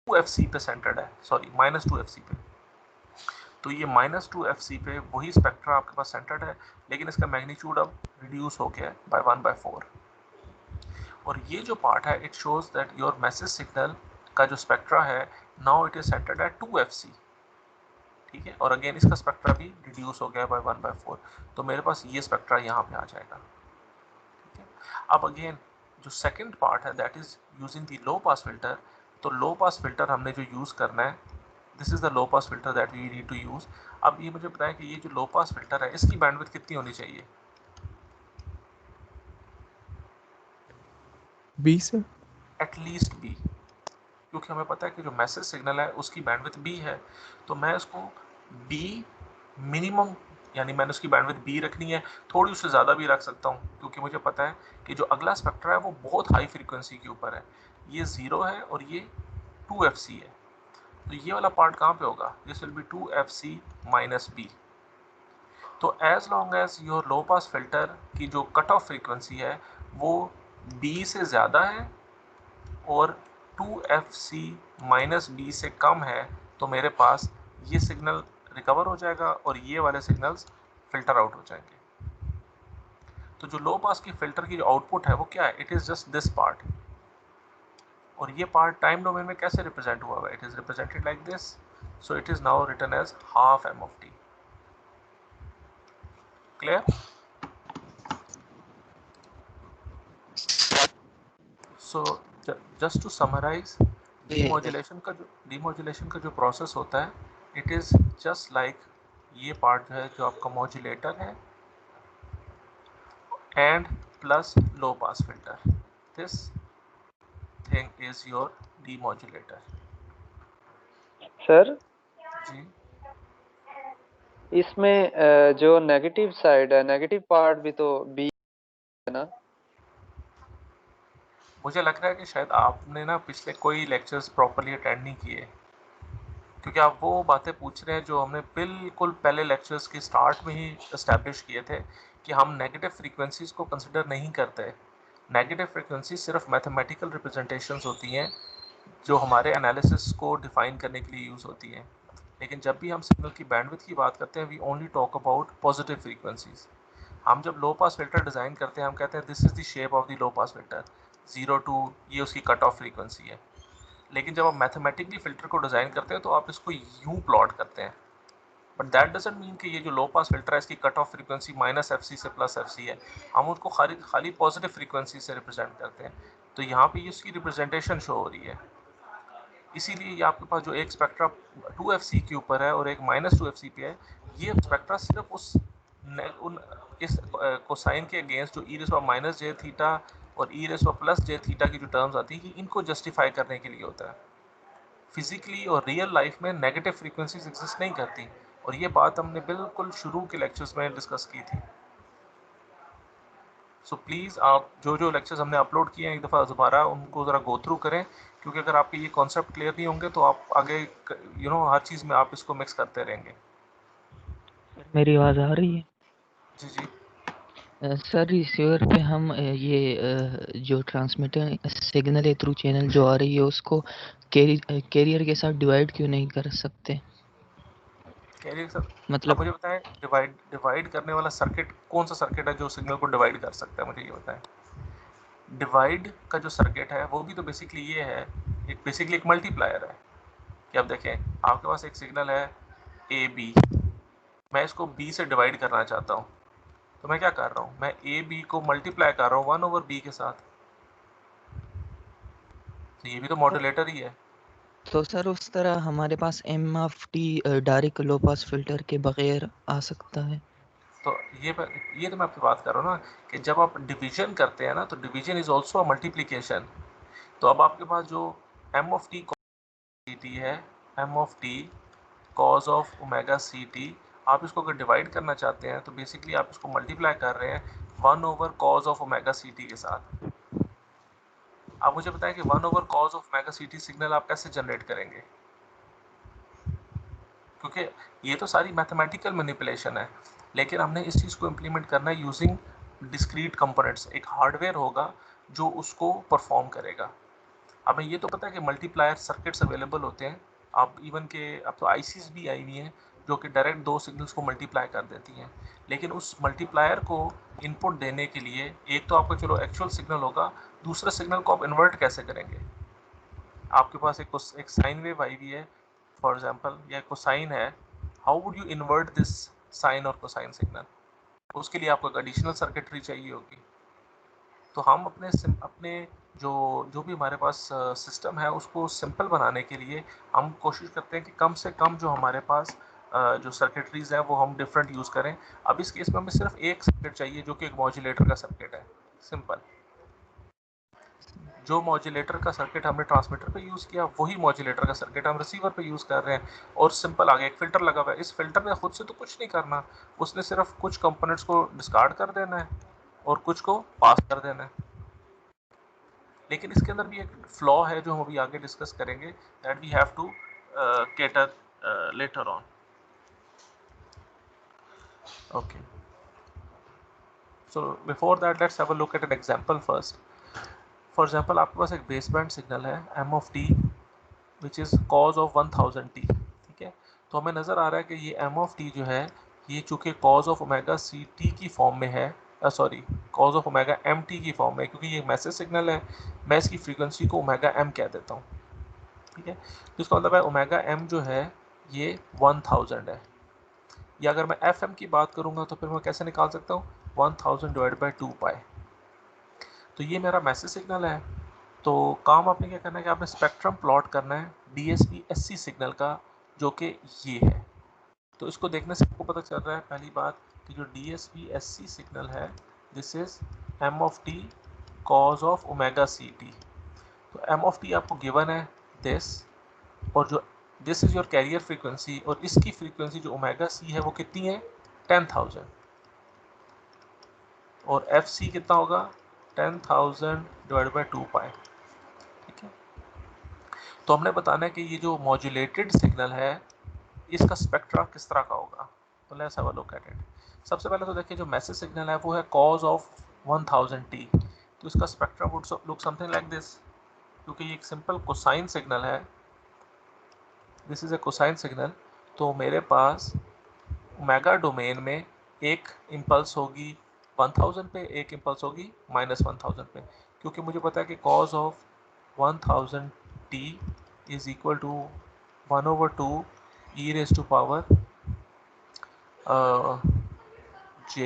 2FC पे सेंटर्ड है, सॉरी -2FC पे। तो ये -2FC पे वही स्पेक्ट्रा आपके पास सेंटर्ड है, लेकिन इसका मैग्नीट्यूड अब रिड्यूस हो गया है बाय 1/4। और ये जो पार्ट है it shows that your message signal का जो स्पेक्ट्रा है now it is centred at 2FC। ठीक है, और अगेन इसका स्पेक्ट्रा भी रिड्यूस हो गया बाय 1/4, तो मेरे पास ये स्पेक्ट्रा यहाँ पे आ जाएगा। ठीक है, अब अगेन जो सेकंड पार्ट है that is using the low pass filter. तो लो पास फिल्टर हमने जो यूज करना है, this is the low pass filter that we need to use. अब ये मुझे बताएं कि ये जो लो पास फिल्टर है इसकी बैंडविड्थ कितनी होनी चाहिए? बी से एटलीस्ट बी, क्योंकि हमें पता है कि जो मैसेज सिग्नल है उसकी बैंडविड्थ बी है, तो मैं उसको बी मिनिमम, यानी मैंने उसकी बैंडविड्थ बी रखनी है, थोड़ी उससे ज़्यादा भी रख सकता हूँ, क्योंकि मुझे पता है कि जो अगला स्पेक्ट्रा है वो बहुत हाई फ्रीक्वेंसी के ऊपर है, ये 0 है और ये 2fc है, तो ये वाला पार्ट कहाँ पे होगा? This will be 2fc minus B. तो as long as your low pass filter की जो कट ऑफ फ्रीक्वेंसी है वो बी से ज़्यादा है और 2fc माइनस बी से कम है, तो मेरे पास ये सिग्नल रिकवर हो जाएगा और ये वाले सिग्नल्स फिल्टर आउट हो जाएंगे। तो जो लो पास की फिल्टर की जो आउटपुट है वो क्या है? It is just this part, और ये पार्ट टाइम डोमेन में कैसे रिप्रेजेंट हुआ है? It is represented like this, so it is now written as half M of T. Clear? So just to summarise, demodulation का जो प्रोसेस होता है, इट इज़ जस्ट लाइक ये पार्ट है जो आपका मॉड्यूलेटर है and plus low pass filter, this thing is your demodulator. Sir ji, इसमें जो नेगेटिव साइड है, नेगेटिव पार्ट भी तो बी है ना? मुझे लग रहा है कि शायद आपने ना पिछले कोई लेक्चर्स प्रॉपर्ली अटेंड नहीं किए, क्योंकि आप वो बातें पूछ रहे हैं जो हमने बिल्कुल पहले लेक्चर्स के स्टार्ट में ही इस्टेब्लिश किए थे कि हम नेगेटिव फ्रीक्वेंसीज को कंसिडर नहीं करते। नेगेटिव फ्रीक्वेंसी सिर्फ मैथमेटिकल रिप्रेजेंटेशंस होती हैं जो हमारे एनालिसिस को डिफाइन करने के लिए यूज़ होती हैं, लेकिन जब भी हम सिग्नल की बैंडविड्थ की बात करते हैं we only talk about positive frequencies. हम जब लो पास फिल्टर डिज़ाइन करते हैं हम कहते हैं this is the shape of the low pass filter, 0 to ये उसकी कट ऑफ फ्रीक्वेंसी है। लेकिन जब आप मैथमेटिकली फिल्टर को डिज़ाइन करते हैं तो आप इसको यूं प्लॉट करते हैं, बट दैट डजंट मीन कि ये जो लो पास फिल्टर है इसकी कट ऑफ फ्रीक्वेंसी -fc से +fc है, हम उसको खाली पॉजिटिव फ्रीक्वेंसी से रिप्रेजेंट करते हैं। तो यहाँ पे इसकी रिप्रेजेंटेशन शो हो रही है, इसीलिए ये आपके पास जो एक स्पेक्ट्रा 2fc के ऊपर है और एक -2fc पे है, ये स्पेक्ट्रा सिर्फ उन इस कोसाइन के अगेंस्ट जो e -j थीटा और e+j थीटा की जो टर्म्स आती है इनको जस्टिफाई करने के लिए होता है। फिजिकली और रियल लाइफ में नेगेटिव फ्रीक्वेंसीज एग्जिस्ट नहीं करती, और ये बात हमने बिल्कुल शुरू के लेक्चर्स में डिस्कस की थी। सो प्लीज़ आप जो लेक्चर्स हमने अपलोड किए हैं एक दफ़ा दोबारा उनको ज़रा गो थ्रू करें, क्योंकि अगर आपके ये कॉन्सेप्ट क्लियर नहीं होंगे तो आप आगे हर चीज़ में आप इसको मिक्स करते रहेंगे। मेरी आवाज़ आ रही है? जी जी, सर रिसीवर पे हम जो ट्रांसमीटर सिग्नल है थ्रू चैनल जो आ रही है उसको कैरियर के साथ डिवाइड क्यों नहीं कर सकते? कैरियर सर, आप मतलब मुझे बताएं डिवाइड करने वाला सर्किट कौन सा सर्किट है जो सिग्नल को डिवाइड कर सकता है, मुझे ये बताएं। डिवाइड का जो सर्किट है वो भी तो बेसिकली ये है, बेसिकली एक मल्टीप्लायर है कि आप देखें आपके पास एक सिग्नल है ए बी, मैं इसको बी से डिवाइड करना चाहता हूँ, तो मैं क्या कर रहा हूँ, मैं ए बी को मल्टीप्लाई कर रहा हूँ 1/b के साथ, तो ये भी तो मॉड्यूलेटर ही है। तो सर उस तरह हमारे पास M of T direct low pass filter के बगैर आ सकता है? तो ये तो मैं आपकी बात कर रहा हूँ ना कि जब आप डिवीजन करते हैं ना तो division is also a multiplication. तो अब आपके पास जो एम ऑफ टी टी है, m of T cos of omega C t, आप इसको अगर डिवाइड करना चाहते हैं तो बेसिकली आप इसको मल्टीप्लाई कर रहे हैं 1/cos of omega C T के साथ। आप मुझे बताएं कि 1/cos of omega C t signal आप कैसे जनरेट करेंगे, क्योंकि ये तो सारी मैथमेटिकल मैनिपुलेशन है, लेकिन हमने इस चीज़ को इम्प्लीमेंट करना है यूजिंग डिस्क्रीट कंपोनेंट्स। एक हार्डवेयर होगा जो उसको परफॉर्म करेगा। हमें ये तो पता है कि मल्टीप्लायर सर्किट्स अवेलेबल होते हैं, आप इवन के अब तो आईसीज भी आई हुई हैं जो कि डायरेक्ट दो सिग्नल्स को मल्टीप्लाई कर देती हैं, लेकिन उस मल्टीप्लायर को इनपुट देने के लिए एक तो आपका चलो एक्चुअल सिग्नल होगा, दूसरे सिग्नल को आप इन्वर्ट कैसे करेंगे। आपके पास एक साइन वेव आई हुई है फॉर एग्जांपल, या कोसाइन है, how would you invert this sine और कोसाइन सिग्नल? उसके लिए आपको एडिशनल सर्किटरी चाहिए होगी। तो हम अपने जो भी हमारे पास सिस्टम है उसको सिंपल बनाने के लिए हम कोशिश करते हैं कि कम से कम जो हमारे पास जो सर्किटरीज हैं वो हम डिफरेंट यूज़ करें। अब इस केस में हमें सिर्फ एक सर्किट चाहिए जो कि एक मॉड्यूलेटर का सर्किट है, सिंपल। जो मॉड्यूलेटर का सर्किट हमने ट्रांसमीटर पे यूज़ किया वही मॉड्यूलेटर का सर्किट हम रिसीवर पे यूज़ कर रहे हैं। और सिंपल आगे एक फ़िल्टर लगा हुआ है। इस फिल्टर ने खुद से तो कुछ नहीं करना, उसने सिर्फ कुछ कंपोनेंट्स को डिस्कार्ड कर देना है और कुछ को पास कर देना है। लेकिन इसके अंदर भी एक फ्लॉ है जो हम अभी आगे डिस्कस करेंगे, that we have to cater later on. Okay, so before that let's have a look at an example first. For example, आपके पास एक बेसबैंड सिग्नल है m of t which is cos of 1000t, ठीक है। तो हमें नज़र आ रहा है कि ये m of t जो है ये चूँकि cos of omega ct की फॉर्म में है, sorry cos of omega mt की फॉर्म में, क्योंकि ये मैसेज सिग्नल है, मैं इसकी फ्रीक्वेंसी को ओमेगा m कह देता हूँ, ठीक है। तो इसका मतलब है ओमेगा m जो है ये 1000 है। या अगर मैं एफ एम की बात करूंगा तो फिर मैं कैसे निकाल सकता हूँ, 1000 डिवाइड बाई 2 पाई। तो ये मेरा मैसेज सिग्नल है। तो काम आपने क्या करना है कि आपने स्पेक्ट्रम प्लॉट करना है डीएसपी एससी सिग्नल का, जो कि ये है। तो इसको देखने से आपको पता चल रहा है पहली बात कि जो डीएसपी एससी सिग्नल है this is M of T cos of omega C t. तो एम ऑफ टी आपको गिवन है दिस, और जो this is your carrier frequency, और इसकी फ्रीक्वेंसी जो ओमेगा सी है वो कितनी है, 10,000, और एफ सी कितना होगा, 10,000 डिवाइड बाई 2 पाई, ठीक है। तो हमने बताना है कि ये जो मॉड्यूलेटेड सिग्नल है इसका स्पेक्ट्रा किस तरह का होगा। तो let's have a look at it. सबसे पहले तो देखिए जो मैसेज सिग्नल है वो है कॉज ऑफ 1000t, तो इसका spectra would look something like this. क्योंकि ये एक सिंपल कोसाइन सिग्नल है, this is a cosine signal, तो मेरे पास ओमेगा डोमेन में एक इम्पल्स होगी 1000 पे, एक इम्पल्स होगी -1000 पे, क्योंकि मुझे पता है कि cos of 1000t is equal to 1/2 e raised to power j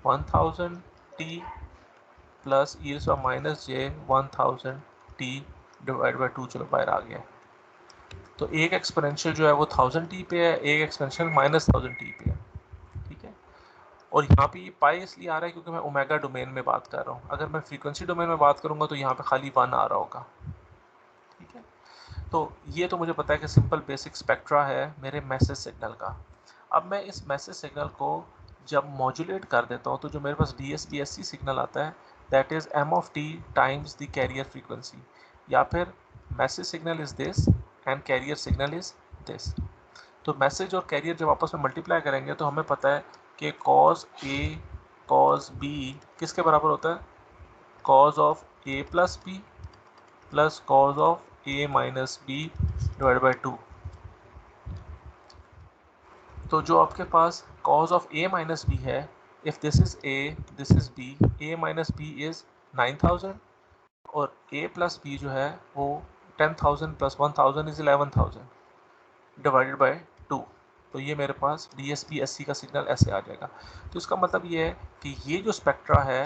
1000t plus e raised to minus j 1000t divide by 2, चलो बाहर आ गया। तो एक एक्सपोनेंशियल जो है वो 1000t पे है, एक एक्सपोनेंशियल -1000t पे है, ठीक है। और यहाँ पे ये पाई इसलिए आ रहा है क्योंकि मैं ओमेगा डोमेन में बात कर रहा हूँ। अगर मैं फ्रीक्वेंसी डोमेन में बात करूँगा तो यहाँ पे खाली 1 आ रहा होगा, ठीक है। तो ये तो मुझे पता है कि सिंपल बेसिक स्पेक्ट्रा है मेरे मैसेज सिग्नल का। अब मैं इस मैसेज सिग्नल को जब मॉड्यूलेट कर देता हूँ तो जो मेरे पास DSP-SC सिग्नल आता है that is m of t times the carrier frequency, या फिर message signal is this and carrier signal is this. तो मैसेज और कैरियर जब आपस में मल्टीप्लाई करेंगे तो हमें पता है कि cos A cos B किसके बराबर होता है, cos of A plus B plus cos of A minus B divide by 2। तो जो आपके पास cos of A minus B है, if this is A this is B, A minus B is 9000 और A plus B जो है वो 10,000 plus 1000 is 11,000 divided by 2। तो ये मेरे पास DSP-SC का सिग्नल ऐसे आ जाएगा। तो इसका मतलब ये है कि ये जो स्पेक्ट्रा है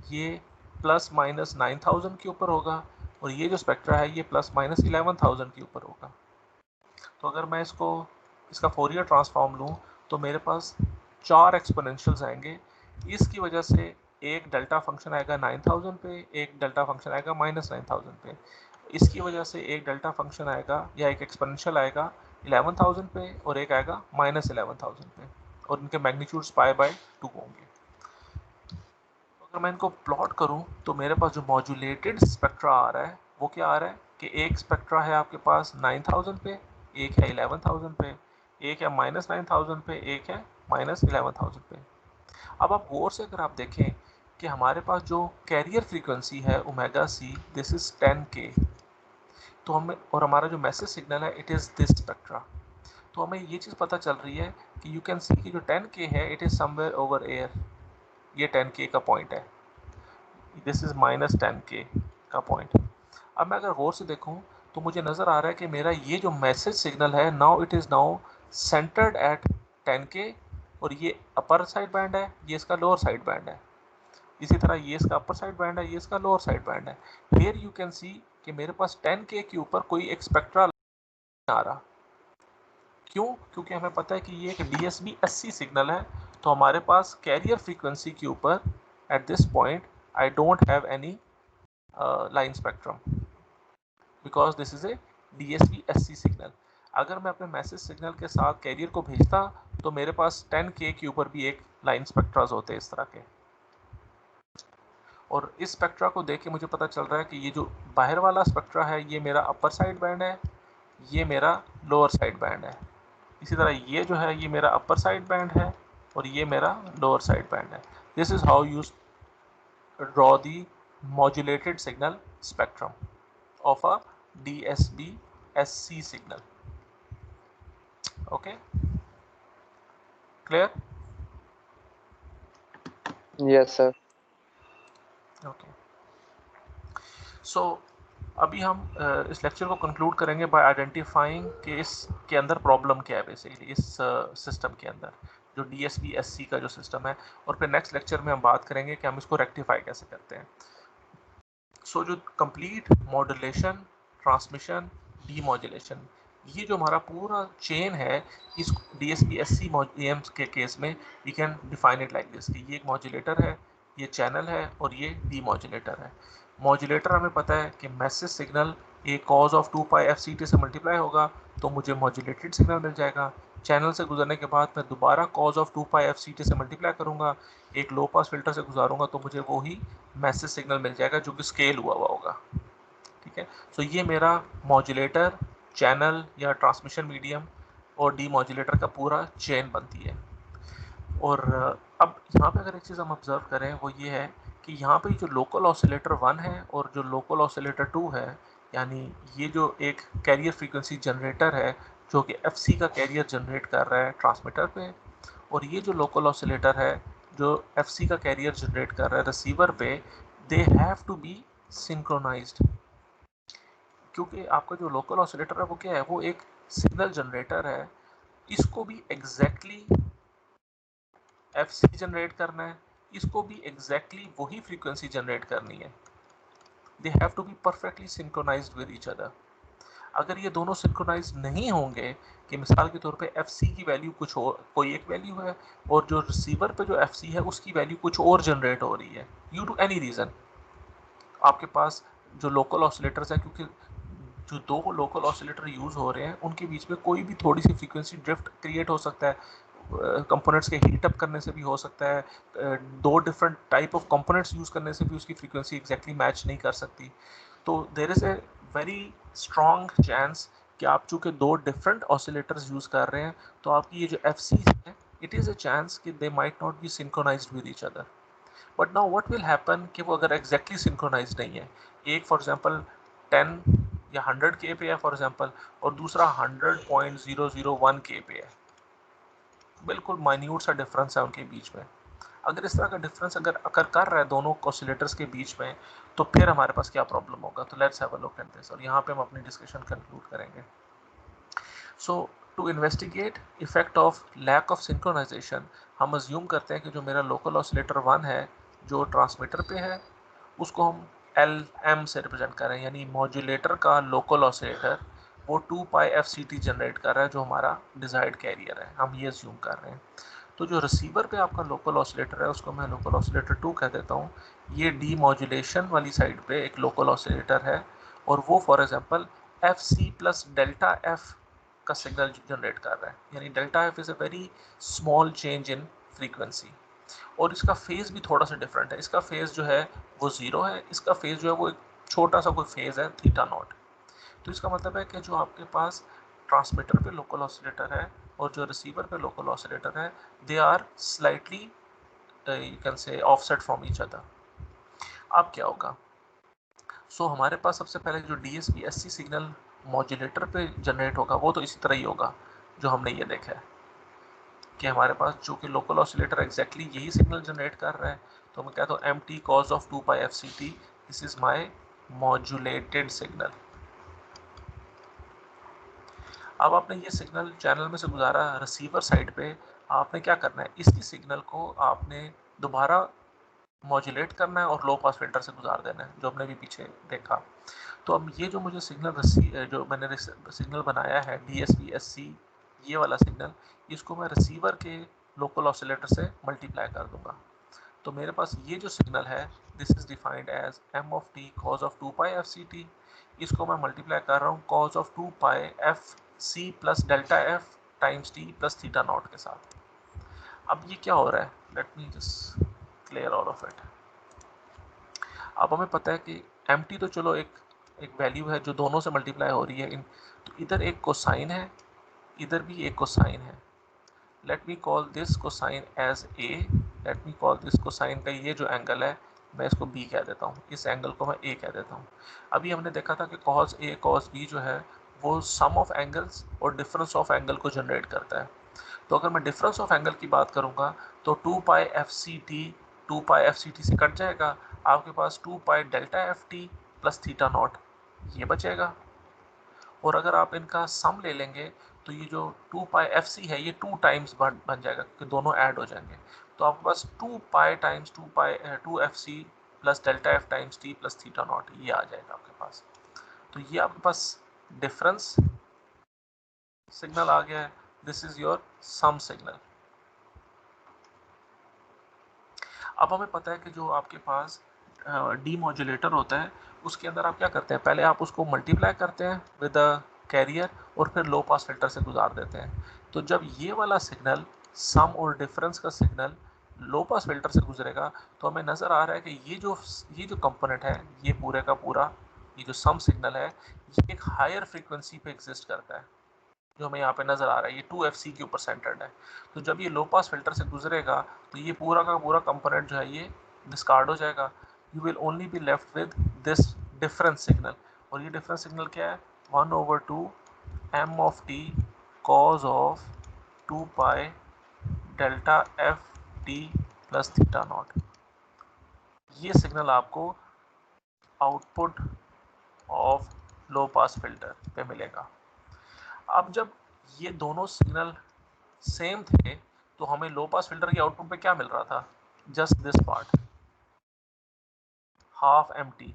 ये प्लस माइनस 9000 के ऊपर होगा, और ये जो स्पेक्ट्रा है ये प्लस माइनस 11,000 के ऊपर होगा। तो अगर मैं इसका फोरियर ट्रांसफॉर्म लूँ तो मेरे पास 4 एक्सपोनेंशियल्स आएंगे। इसकी वजह से एक डेल्टा फंक्शन आएगा 9000 पे, एक डेल्टा फंक्शन आएगा -9000 पे, इसकी वजह से एक डेल्टा फंक्शन आएगा या एक एक्सपोनेंशियल आएगा 11,000 पे और एक आएगा -11,000 पे, और इनके मैग्नीट्यूड्स पाई बाय 2 होंगे। तो अगर मैं इनको प्लॉट करूं तो मेरे पास जो मॉड्यूलेटेड स्पेक्ट्रा आ रहा है वो क्या आ रहा है कि एक स्पेक्ट्रा है आपके पास 9000 पे, एक है 11,000 पे, एक है -9000 पे, एक है -11,000 पे। अब आप गौर से अगर आप देखें कि हमारे पास जो कैरियर फ्रीक्वेंसी है omega C this is 10K, तो हमें, और हमारा जो मैसेज सिग्नल है इट इज़ दिस स्पेक्ट्रा, तो हमें ये चीज़ पता चल रही है कि यू कैन सी कि जो 10K है it is somewhere over air, ये 10K का पॉइंट है, दिस इज़ -10K का पॉइंट। अब मैं अगर गौर से देखूं तो मुझे नज़र आ रहा है कि मेरा ये जो मैसेज सिग्नल है now it is now centred at 10K, और ये अपर साइड बैंड है, ये इसका लोअर साइड बैंड है। इसी तरह ये इसका अपर साइड बैंड है, ये इसका लोअर साइड बैंड है। हियर यू कैन सी कि मेरे पास 10K के ऊपर कोई एक स्पेक्ट्रा नहीं आ रहा। क्यों? क्योंकि हमें पता है कि ये एक DSB SC सिग्नल है, तो हमारे पास कैरियर फ्रीक्वेंसी के ऊपर at this point I don't have any line spectrum because this is a DSB SC signal. अगर मैं अपने मैसेज सिग्नल के साथ कैरियर को भेजता तो मेरे पास 10K के ऊपर भी एक लाइन स्पेक्ट्राज होते इस तरह के। और इस स्पेक्ट्रा को देख के मुझे पता चल रहा है कि ये जो बाहर वाला स्पेक्ट्रा है ये मेरा अपर साइड बैंड है, ये मेरा लोअर साइड बैंड है। इसी तरह ये जो है ये मेरा अपर साइड बैंड है और ये मेरा लोअर साइड बैंड है। This is how you draw the modulated signal spectrum of a DSB SC signal. Okay, clear? Yes sir. Okay. So अभी हम इस लेक्चर को कंक्लूड करेंगे बाय आइडेंटिफाइंग कि इसके अंदर प्रॉब्लम क्या है बेसिकली इस सिस्टम के अंदर जो DSB SC का जो सिस्टम है, और फिर नेक्स्ट लेक्चर में हम बात करेंगे कि हम इसको रेक्टिफाई कैसे करते हैं। सो जो कंप्लीट मॉड्यूलेशन, ट्रांसमिशन, डीमॉड्यूलेशन, ये जो हमारा पूरा चेन है इस DSB SC EMs के केस में we can define it like this कि ये एक मॉड्यूलेटर है, ये चैनल है और ये डीमॉड्यूलेटर है। मॉड्यूलेटर हमें पता है कि message signal A cos of 2π FCT से मल्टीप्लाई होगा तो मुझे मॉड्यूलेटेड सिग्नल मिल जाएगा। चैनल से गुजरने के बाद मैं दोबारा कॉज ऑफ 2π FCT से मल्टीप्लाई करूंगा, एक लो पास फिल्टर से गुजारूंगा तो मुझे वही मैसेज सिग्नल मिल जाएगा जो कि स्केल हुआ होगा। ठीक है, सो ये मेरा मॉड्यूलेटर, चैनल या ट्रांसमिशन मीडियम और डीमॉड्यूलेटर का पूरा चेन बनती है। और अब यहाँ पे अगर एक चीज़ हम ऑब्जर्व करें वो ये है कि यहाँ पे जो लोकल ऑसिलेटर 1 है और जो लोकल ऑसिलेटर 2 है, यानी ये जो एक कैरियर फ्रीक्वेंसी जनरेटर है जो कि FC का कैरियर जनरेट कर रहा है ट्रांसमीटर पे, और ये जो लोकल ऑसिलेटर है जो FC का कैरियर जनरेट कर रहा है रिसीवर पे, they have to be synchronised. क्योंकि आपका जो लोकल ऑसिलेटर है वो क्या है, वो एक सिग्नल जनरेटर है, इसको भी एग्जैक्टली FC जनरेट करना है, इसको भी एग्जैक्टली वही फ्रीक्वेंसी जनरेट करनी है। They have to be perfectly synchronised with each other. अगर ये दोनों सिंक्रोनाइज नहीं होंगे कि मिसाल के तौर पे FC की वैल्यू कुछ और, कोई एक वैल्यू है और जो रिसीवर पे जो FC है उसकी वैल्यू कुछ और जनरेट हो रही है ड्यू टू एनी रीज़न, आपके पास जो लोकल ऑसिलेटर्स हैं, क्योंकि जो दो लोकल ऑसिलेटर यूज़ हो रहे हैं उनके बीच में कोई भी थोड़ी सी फ्रीक्वेंसी ड्रिफ्ट क्रिएट हो सकता है, कंपोनेंट्स के हीट अप करने से भी हो सकता है, दो different type of components use करने से भी उसकी फ्रीक्वेंसी एग्जैक्टली मैच नहीं कर सकती। तो there is a very strong chance कि आप चूँकि दो डिफरेंट ऑसिलेटर्स यूज़ कर रहे हैं तो आपकी ये जो FC है इट इज़ अ चांस कि they might not be synchronised with each other. But now what will happen कि वो अगर एग्जैक्टली सिंक्रोनाइज नहीं है, एक फॉर एग्जांपल 10 या 100K पे है फॉर एग्जांपल और दूसरा 100.001K पे है, बिल्कुल माइन्यूट सा डिफरेंस है उनके बीच में। अगर इस तरह का डिफरेंस अगर अकर कर रहा है दोनों ऑसिलेटर्स के बीच में तो फिर हमारे पास क्या प्रॉब्लम होगा। तो let's have a look at this और यहाँ पे हम अपनी डिस्कशन कंक्लूड करेंगे। So to investigate effect of lack of synchronisation, हम अज्यूम करते हैं कि जो मेरा लोकल ऑसिलेटर 1 है जो ट्रांसमीटर पे है उसको हम LM से रिप्रेजेंट कर रहे हैं, यानी मॉड्यूलेटर का लोकल ऑसिलेटर वो 2π FCT जनरेट कर रहा है जो हमारा डिजायर्ड कैरियर है, हम ये अज्यूम कर रहे हैं। तो जो रिसीवर पे आपका लोकल ऑसिलेटर है उसको मैं लोकल ऑसिलेटर 2 कह देता हूँ। ये डीमॉड्यूलेशन वाली साइड पे एक लोकल ऑसिलेटर है और वो for example FC plus delta F का सिग्नल जनरेट कर रहा है, यानी delta F is a very small change in frequency और इसका फेज़ भी थोड़ा सा डिफरेंट है। इसका फेज़ जो है वो 0 है, इसका फेज़ जो है वो एक छोटा सा कोई फेज़ है थीटा नॉट। तो इसका मतलब है कि जो आपके पास ट्रांसमीटर पे लोकल ऑसिलेटर है और जो रिसीवर पे लोकल ऑसिलेटर है they are slightly you can say offset from each other. अब क्या होगा, सो हमारे पास सबसे पहले जो DSB SC सिग्नल मॉड्यूलेटर पे जनरेट होगा वो तो इसी तरह ही होगा जो हमने ये देखा है कि हमारे पास जो कि लोकल ऑसिलेटर एग्जैक्टली यही सिग्नल जनरेट कर रहा है। तो मैं कहता हूँ MT cos of 2π FCT, this is my modulated signal. अब आपने ये सिग्नल चैनल में से गुजारा रिसीवर साइड पे, आपने क्या करना है, इसकी सिग्नल को आपने दोबारा मॉड्यूलेट करना है और लो पास फिल्टर से गुजार देना है, जो हमने भी पीछे देखा। तो अब ये जो मुझे सिग्नल जो मैंने सिग्नल बनाया है DSP-SC, ये वाला सिग्नल, इसको मैं रिसीवर के लोकल ऑसिलेटर से मल्टीप्लाई कर दूंगा। तो मेरे पास ये जो सिग्नल है, this is defined as m of t cos of 2 pi fct। इसको मैं मल्टीप्लाई कर रहा हूँ cos of 2 pi fc plus delta f times t plus theta not के साथ। अब ये क्या हो रहा है, let me just clear all of it. अब हमें पता है कि mt तो चलो एक वैल्यू है जो दोनों से मल्टीप्लाई हो रही है, तो इधर एक कोसाइन है, इधर भी एक कोसाइन है। Let me call this cosine as a, let me call this cosine का ये जो एंगल है मैं इसको b कह देता हूँ, इस एंगल को मैं a कह देता हूँ। अभी हमने देखा था कि cos a cos b जो है वो सम ऑफ एंगल्स और डिफरेंस ऑफ एंगल को जनरेट करता है। तो अगर मैं डिफरेंस ऑफ एंगल की बात करूँगा तो 2 पाई fct से कट जाएगा, आपके पास 2 pi delta ft plus theta not ये बचेगा। और अगर आप इनका सम ले लेंगे तो ये जो 2 पाई fc है ये 2 टाइम्स बन जाएगा, क्योंकि दोनों ऐड हो जाएंगे। तो आपके पास 2 पाई times 2 fc plus delta f times t plus theta not ये आ जाएगा आपके पास। तो ये आपके पास डिफरेंस सिग्नल आ गया है, this is your sum signal. अब हमें पता है कि जो आपके पास डीमॉड्यूलेटर होता है उसके अंदर आप क्या करते हैं, पहले आप उसको मल्टीप्लाई करते हैं विद अ कैरियर और फिर लो पास फिल्टर से गुजार देते हैं। तो जब ये वाला सिग्नल सम और डिफरेंस का सिग्नल लो पास फिल्टर से गुजरेगा तो हमें नज़र आ रहा है कि ये जो कंपोनेंट है ये पूरे का पूरा ये जो सम सिग्नल है ये एक हायर फ्रीक्वेंसी पे एग्जिस्ट करता है, जो हमें यहाँ पे नज़र आ रहा है ये 2fc के ऊपर सेंटर्ड है। तो जब ये लो पास फिल्टर से गुजरेगा तो ये पूरा का पूरा कंपोनेंट जो है ये डिस्कार्ड हो जाएगा। You will only be left with this difference signal, और ये डिफरेंस सिग्नल क्या है, 1/2 m of t cos of 2 pi delta f t plus theta not. ये सिग्नल आपको output of low pass filter पे मिलेगा। अब जब ये दोनों सिग्नल सेम थे तो हमें लो पास फिल्टर के आउटपुट पे क्या मिल रहा था, just this part half empty.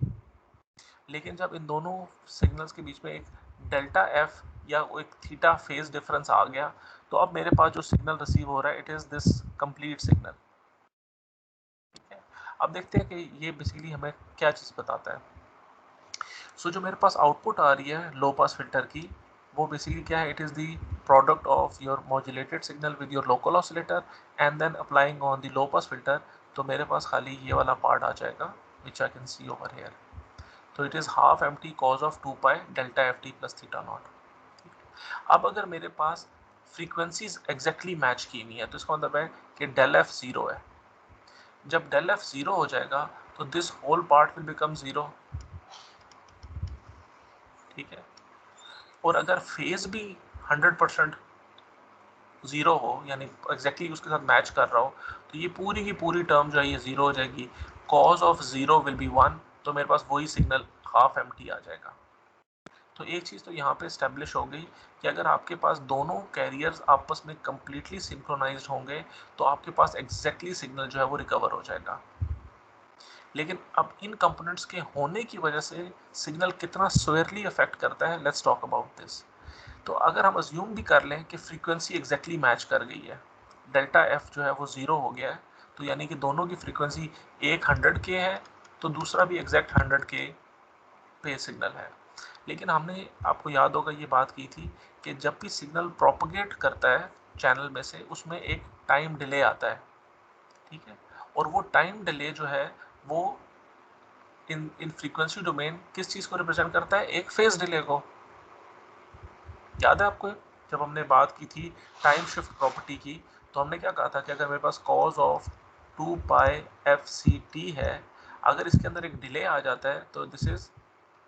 लेकिन जब इन दोनों सिग्नल्स के बीच में एक डेल्टा एफ या एक थीटा फेज डिफरेंस आ गया तो अब मेरे पास जो सिग्नल रिसीव हो रहा है it is this complete signal. ठीक है, अब देखते हैं कि ये बेसिकली हमें क्या चीज़ बताता है। सो जो मेरे पास आउटपुट आ रही है लो पास फिल्टर की वो बेसिकली क्या है, it is the product of your modulated signal with your local oscillator and then applying on the low pass filter. तो मेरे पास खाली ये वाला पार्ट आ जाएगा which I can see over here. तो it is half empty cos of 2 pi delta F T plus theta naught. अब अगर मेरे पास फ्रीक्वेंसीज एग्जैक्टली मैच की हुई है तो इसका मतलब है कि डेल एफ ज़ीरो है। जब डेल एफ ज़ीरो हो जाएगा तो this whole part will become zero. ठीक है, और अगर फेज भी 100% ज़ीरो हो यानी एग्जैक्टली उसके साथ मैच कर रहा हो तो ये पूरी की पूरी टर्म जो है ये ज़ीरो हो जाएगी। Cause of zero will be 1, तो मेरे पास वही सिग्नल हाफ एम्प्टी आ जाएगा। तो एक चीज़ तो यहाँ पे इस्टेब्लिश हो गई कि अगर आपके पास दोनों कैरियर्स आपस में कम्प्लीटली सिंक्रोनाइज्ड होंगे तो आपके पास एग्जैक्टली सिग्नल जो है वो रिकवर हो जाएगा। लेकिन अब इन कंपोनेंट्स के होने की वजह से सिग्नल कितना स्वेयरली अफेक्ट करता है, लेट्स टॉक अबाउट दिस। तो अगर हम अज्यूम भी कर लें कि फ्रीक्वेंसी एग्जैक्टली मैच कर गई है, डेल्टा एफ जो है वो ज़ीरो हो गया है, तो यानी कि दोनों की फ्रीक्वेंसी एक 100K है तो दूसरा भी एग्जैक्ट 100K पे सिग्नल है। लेकिन हमने आपको याद होगा ये बात की थी कि जब भी सिग्नल प्रोपगेट करता है चैनल में से उसमें एक टाइम डिले आता है। ठीक है, और वो टाइम डिले जो है वो इन फ्रीक्वेंसी डोमेन किस चीज़ को रिप्रेजेंट करता है, एक फेज डिले को। याद है आपको जब हमने बात की थी टाइम शिफ्ट प्रॉपर्टी की तो हमने क्या कहा था कि अगर मेरे पास cos of 2 pi F C T है, अगर इसके अंदर एक डिले आ जाता है तो this is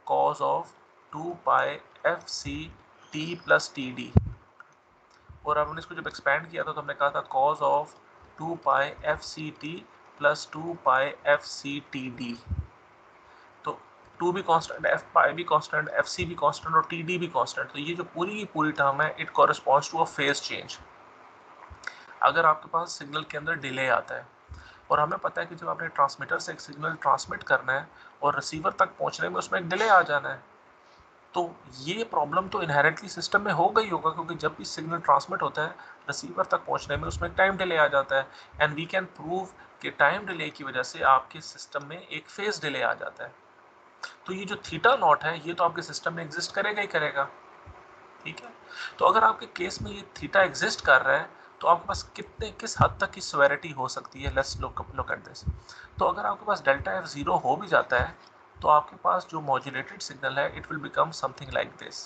cos of 2 pi F C t plus t d. और हमने इसको जब एक्सपैंड किया था तो हमने कहा था cos of 2 pi F C t plus 2 pi F C t d. तो टू भी कांस्टेंट, एफ पाई भी कांस्टेंट, एफ सी भी कांस्टेंट और टी डी भी कांस्टेंट। तो ये जो पूरी की पूरी टर्म है it corresponds to a phase change. अगर आपके पास सिग्नल के अंदर डिले आता है और हमें पता है कि जब आपने ट्रांसमीटर से एक सिग्नल ट्रांसमिट करना है और रिसीवर तक पहुंचने में उसमें एक डिले आ जाना है, तो ये प्रॉब्लम तो इनहेरेंटली सिस्टम में हो गई होगा, क्योंकि जब भी सिग्नल ट्रांसमिट होता है रिसीवर तक पहुंचने में उसमें टाइम डिले आ जाता है। एंड वी कैन प्रूव कि टाइम डिले की वजह से आपके सिस्टम में एक फेज डिले आ जाता है। तो ये जो थीटा नॉट है ये तो आपके सिस्टम में एग्जिस्ट करेगा ही करेगा, ठीक है। तो अगर आपके केस में ये थीटा एग्जिस्ट कर रहा है तो आपके पास किस हद तक की सिवियरिटी हो सकती है। Let's look at this. तो अगर आपके पास डेल्टा एफ 0 हो भी जाता है तो आपके पास जो मॉड्यूलेटेड सिग्नल है it will become something like this,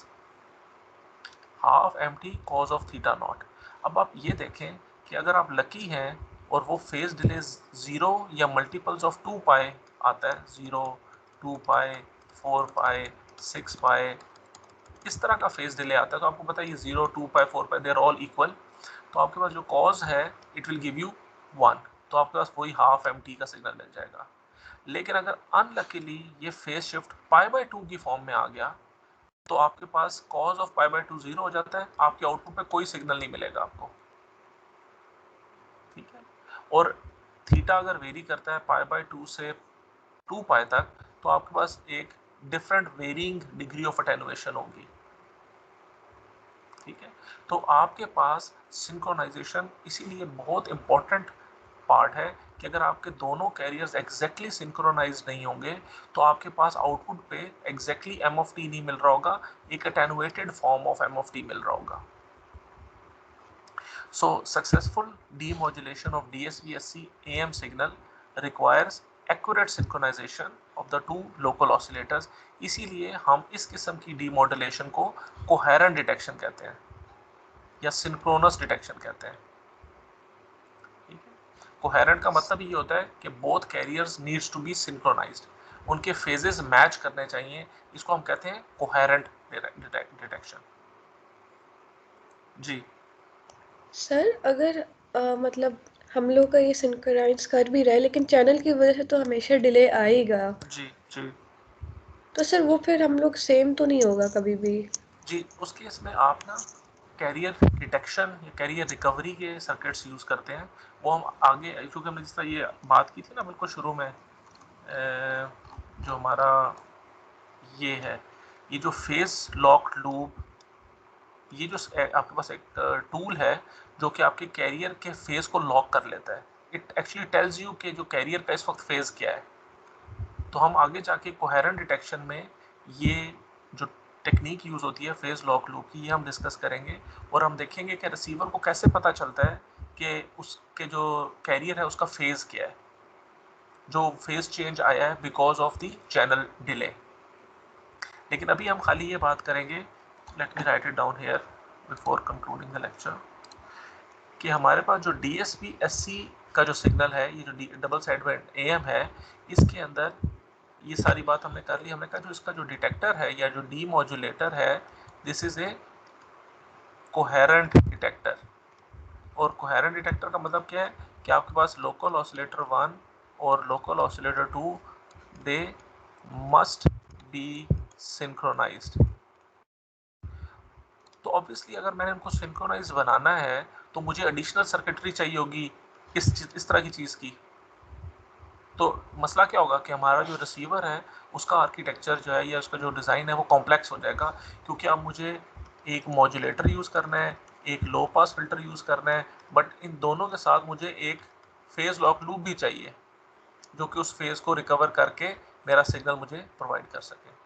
half empty cos of theta naught. अब आप ये देखें कि अगर आप लकी हैं और वो फेज डिले 0 या मल्टीपल्स ऑफ 2 पाई आता है, 0, 2 पाई, 4 पाई, 6 पाई, इस तरह का फेज डिले आता है, तो आपको पता है ये 0, 2 पाई, 4 पाई दे आर ऑल इक्वल। तो आपके पास जो कॉज है इट विल गिव यू 1, तो आपके पास वही हाफ एम्प्टी का सिग्नल मिल जाएगा। लेकिन अगर अनलकीली ये फेज शिफ्ट पाई बाय 2 की फॉर्म में आ गया तो आपके पास कॉज ऑफ पाई बाय 2 0 हो जाता है, आपके आउटपुट पे कोई सिग्नल नहीं मिलेगा आपको, ठीक है। और थीटा अगर वेरी करता है पाई बाय 2 से 2 पाई तक तो आपके पास एक different varying degree of attenuation होगी, ठीक है। तो आपके पास सिंक्रोनाइजेशन इसीलिए बहुत इंपॉर्टेंट पार्ट है कि अगर आपके दोनों कैरियर्स एग्जैक्टली सिंक्रोनाइज नहीं होंगे तो आपके पास आउटपुट पे एग्जैक्टली एम ऑफ टी नहीं मिल रहा होगा, एक attenuated form of M of T मिल रहा होगा। So successful demodulation of DSP-SC AM signal requires accurate synchronisation of the two local oscillators. इसीलिए हम इस किस्म की डीमॉड्यूलेशन को कोहेरेंट डिटेक्शन कहते हैं या सिंक्रोनस डिटेक्शन कहते हैं, ठीक है। कोहेरेंट का मतलब ये होता है कि both carriers needs to be synchronised, उनके फेजेस मैच करने चाहिए, इसको हम कहते हैं कोहेरेंट डिटेक्शन। जी सर अगर मतलब हम लोग का ये सिंक्रोनाइज कर भी रहा है लेकिन चैनल की वजह से तो हमेशा डिले आएगा, जी जी तो सर वो फिर हम लोग सेम तो नहीं होगा कभी भी? जी उस केस में आप ना कैरियर डिटेक्शन या कैरियर रिकवरी के सर्किट्स यूज़ करते हैं। वो हम आगे, क्योंकि हमने जिस तरह ये बात की थी ना बिल्कुल शुरू में, जो हमारा ये है, ये जो फेस लॉक्ड लूप, ये जो आपके पास एक टूल है जो कि आपके कैरियर के फेज को लॉक कर लेता है, इट एक्चुअली टेल्स यू कि जो कैरियर का इस वक्त फेज क्या है। तो हम आगे जाके कोहेरेंट डिटेक्शन में ये जो टेक्निक यूज़ होती है फेज लॉक लूप की, ये हम डिस्कस करेंगे और हम देखेंगे कि रिसीवर को कैसे पता चलता है कि उसके जो कैरियर है उसका फेज क्या है, जो फेज चेंज आया है because of the channel delay. लेकिन अभी हम खाली ये बात करेंगे, let me right it down here before concluding the lecture, कि हमारे पास जो DSP-SC का जो सिग्नल है, ये जो डबल साइड बैंड AM है, इसके अंदर ये सारी बात हमने कर ली। हमने कहा जो इसका जो डिटेक्टर है या जो डीमॉड्यूलेटर है, this is a coherent detector. और कोहेरेंट डिटेक्टर का मतलब क्या है कि आपके पास लोकल ऑसिलेटर 1 और local oscillator 2 they must be synchronised. तो ऑब्वियसली अगर मैंने उनको सिंक्रोनाइज बनाना है तो मुझे एडिशनल सर्किटरी चाहिए होगी इस तरह की चीज़ की। तो मसला क्या होगा कि हमारा जो रिसीवर है उसका आर्किटेक्चर जो है या उसका जो डिज़ाइन है वो कॉम्प्लेक्स हो जाएगा, क्योंकि अब मुझे एक मॉड्यूलेटर यूज़ करना है, एक लो पास फिल्टर यूज़ करना है, बट इन दोनों के साथ मुझे एक फेज़ लॉक लूप भी चाहिए जो कि उस फेज़ को रिकवर करके मेरा सिग्नल मुझे प्रोवाइड कर सके।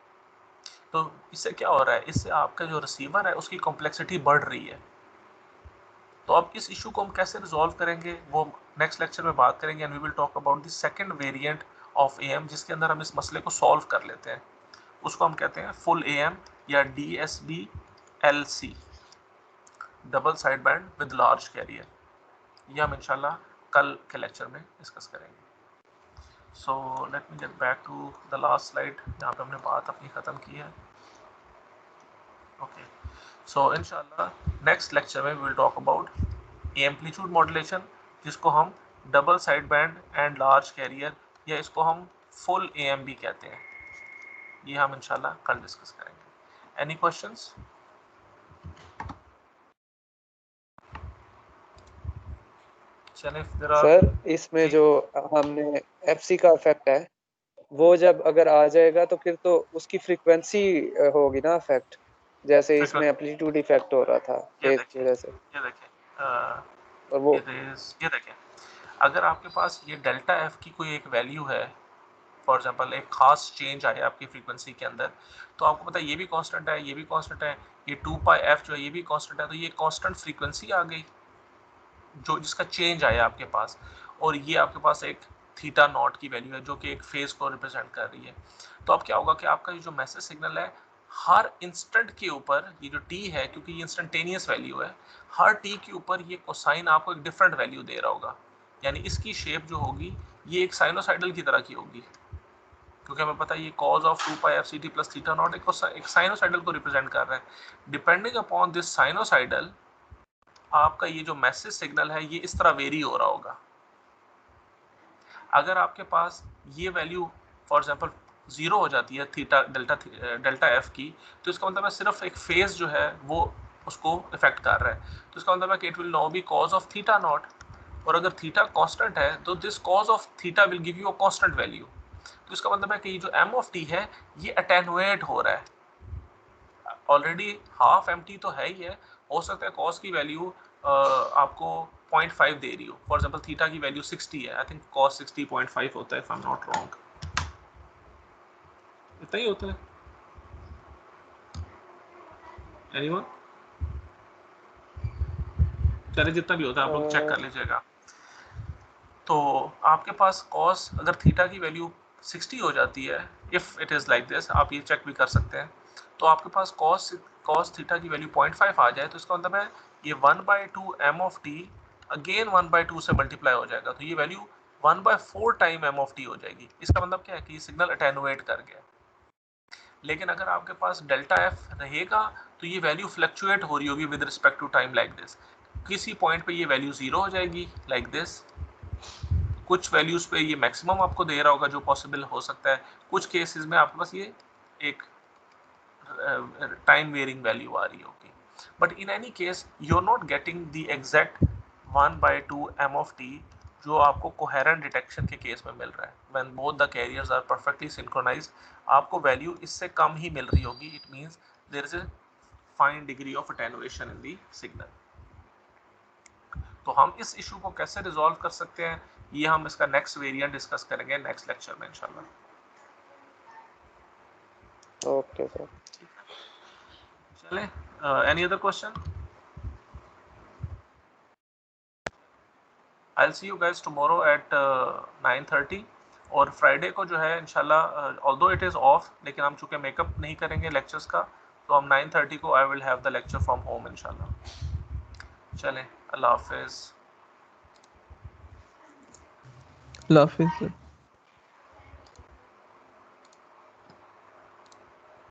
तो इससे क्या हो रहा है, इससे आपका जो रिसीवर है उसकी कॉम्प्लेक्सिटी बढ़ रही है। तो अब इस इशू को हम कैसे रिजॉल्व करेंगे वो नेक्स्ट लेक्चर में बात करेंगे, and we will talk about the second variant of AM जिसके अंदर हम इस मसले को सॉल्व कर लेते हैं। उसको हम कहते हैं फुल AM या DSB-LC, double side band with large carrier. ये हम इंशाल्लाह कल के लेक्चर में डिस्कस करेंगे। So let me get back to the last slide जहाँ पे हमने बात अपनी ख़त्म की है। ओके, सो इंशाल्लाह नेक्स्ट लेक्चर में we will talk about amplitude modulation, जिसको हम double side band and large carrier या इसको हम फुल AM भी कहते हैं। ये हम इंशाल्लाह कल डिस्कस करेंगे। Any questions? चलिए सर इसमें जो हमने एफसी का इफेक्ट है वो जब अगर आ जाएगा तो फिर तो उसकी फ्रीक्वेंसी होगी ना इफेक्ट, जैसे इसमें एम्पलीट्यूड इफेक्ट हो रहा था फेज की वजह से। और वो ये देखें अगर आपके पास ये डेल्टा एफ की कोई एक वैल्यू है, फॉर एग्जांपल एक खास चेंज आया आपकी फ्रीक्वेंसी के अंदर, तो आपको पता है ये भी कांस्टेंट है, ये भी कांस्टेंट है, ये 2 पाई एफ जो है ये भी कांस्टेंट है, तो ये कांस्टेंट फ्रीक्वेंसी आ गई जो जिसका चेंज आया आपके पास, और ये आपके पास एक थीटा नॉट की वैल्यू है जो कि एक फेज को रिप्रेजेंट कर रही है। तो अब क्या होगा कि आपका ये जो मैसेज सिग्नल है हर इंस्टेंट के ऊपर, ये जो टी है क्योंकि ये इंस्टेंटेनियस वैल्यू है, हर टी के ऊपर ये कोसाइन आपको एक डिफरेंट वैल्यू दे रहा होगा, यानी इसकी शेप जो होगी ये एक साइनोसाइडल की तरह की होगी, क्योंकि हमें पता है ये cos of 2 pi F C t plus theta naught एक साइनोसाइडल को रिप्रेजेंट कर रहा है। डिपेंडिंग अपॉन दिस साइनोसाइडल आपका ये जो मैसेज सिग्नल है ये इस तरह वेरी हो रहा होगा। अगर आपके पास ये वैल्यू फॉर एग्जांपल 0 हो जाती है थीटा डेल्टा एफ की, तो इसका मतलब है सिर्फ एक फेज जो है वो उसको इफेक्ट कर रहा है, तो इसका मतलब है कि it will now be cos of theta naught, और अगर थीटा कांस्टेंट है तो this cos of theta will give you a constant value, तो इसका मतलब है कि ये जो एम ऑफ टी है ये अटेनुएट हो रहा है। ऑलरेडी हाफ एम टी तो है ही है, हो सकता है कॉस की वैल्यू आपको 0.5 दे रही हो, फॉर एग्जांपल थीटा की वैल्यू 60 है, आई थिंक कॉस 60.5 होता है if I am not wrong, इतना ही होता है। एनीवन? चलिए जितना भी होता है आप लोग चेक कर लीजिएगा। तो आपके पास कॉस अगर थीटा की वैल्यू 60 हो जाती है, if it is like this, आप ये चेक भी कर सकते हैं, तो आपके पास कॉस थीटा की वैल्यू 0.5 आ जाए, तो इसका मतलब है ये 1/2 एम ऑफ टी अगेन 1/2 से मल्टीप्लाई हो जाएगा, तो ये value 1/4 time m of t हो जाएगी। इसका मतलब क्या है कि सिग्नल अटेनुएट कर गया। लेकिन अगर आपके पास डेल्टा एफ रहेगा तो ये वैल्यू फ्लक्चुएट हो रही होगी with respect to time like this, किसी पॉइंट पे ये वैल्यू 0 हो जाएगी लाइक दिस, कुछ वैल्यूज पे ये मैक्सिमम आपको दे रहा होगा जो पॉसिबल हो सकता है, कुछ केसेस में आपके पास ये एक टाइम वेरिंग वैल्यू आ रही होगी, but in any case you are not getting the exact 1/2 m of t जो आपको कोहेरेंट डिटेक्शन के केस में मिल रहा है, when both the carriers are perfectly synchronised आपको वैल्यू इससे कम ही मिल रही होगी, it means there is a fine degree of attenuation in the signal. तो हम इस इशू को कैसे रिजॉल्व कर सकते हैं ये हम इसका नेक्स्ट वेरिएंट डिस्कस करेंगे नेक्स्ट लेक्चर में इंशाल्लाह। Okay sir. चले, any other question? I will see you guys tomorrow at 9:30, और फ्राइडे को जो है इंशाल्लाह ऑल्दो इट इज ऑफ, लेकिन हम चूंकि मेकअप नहीं करेंगे लेक्चर्स का, तो हम 9:30 को I will have the lecture from home इंशाल्लाह। चलें, अल्लाह हाफिज़। अल्लाह हाफिज़ सर।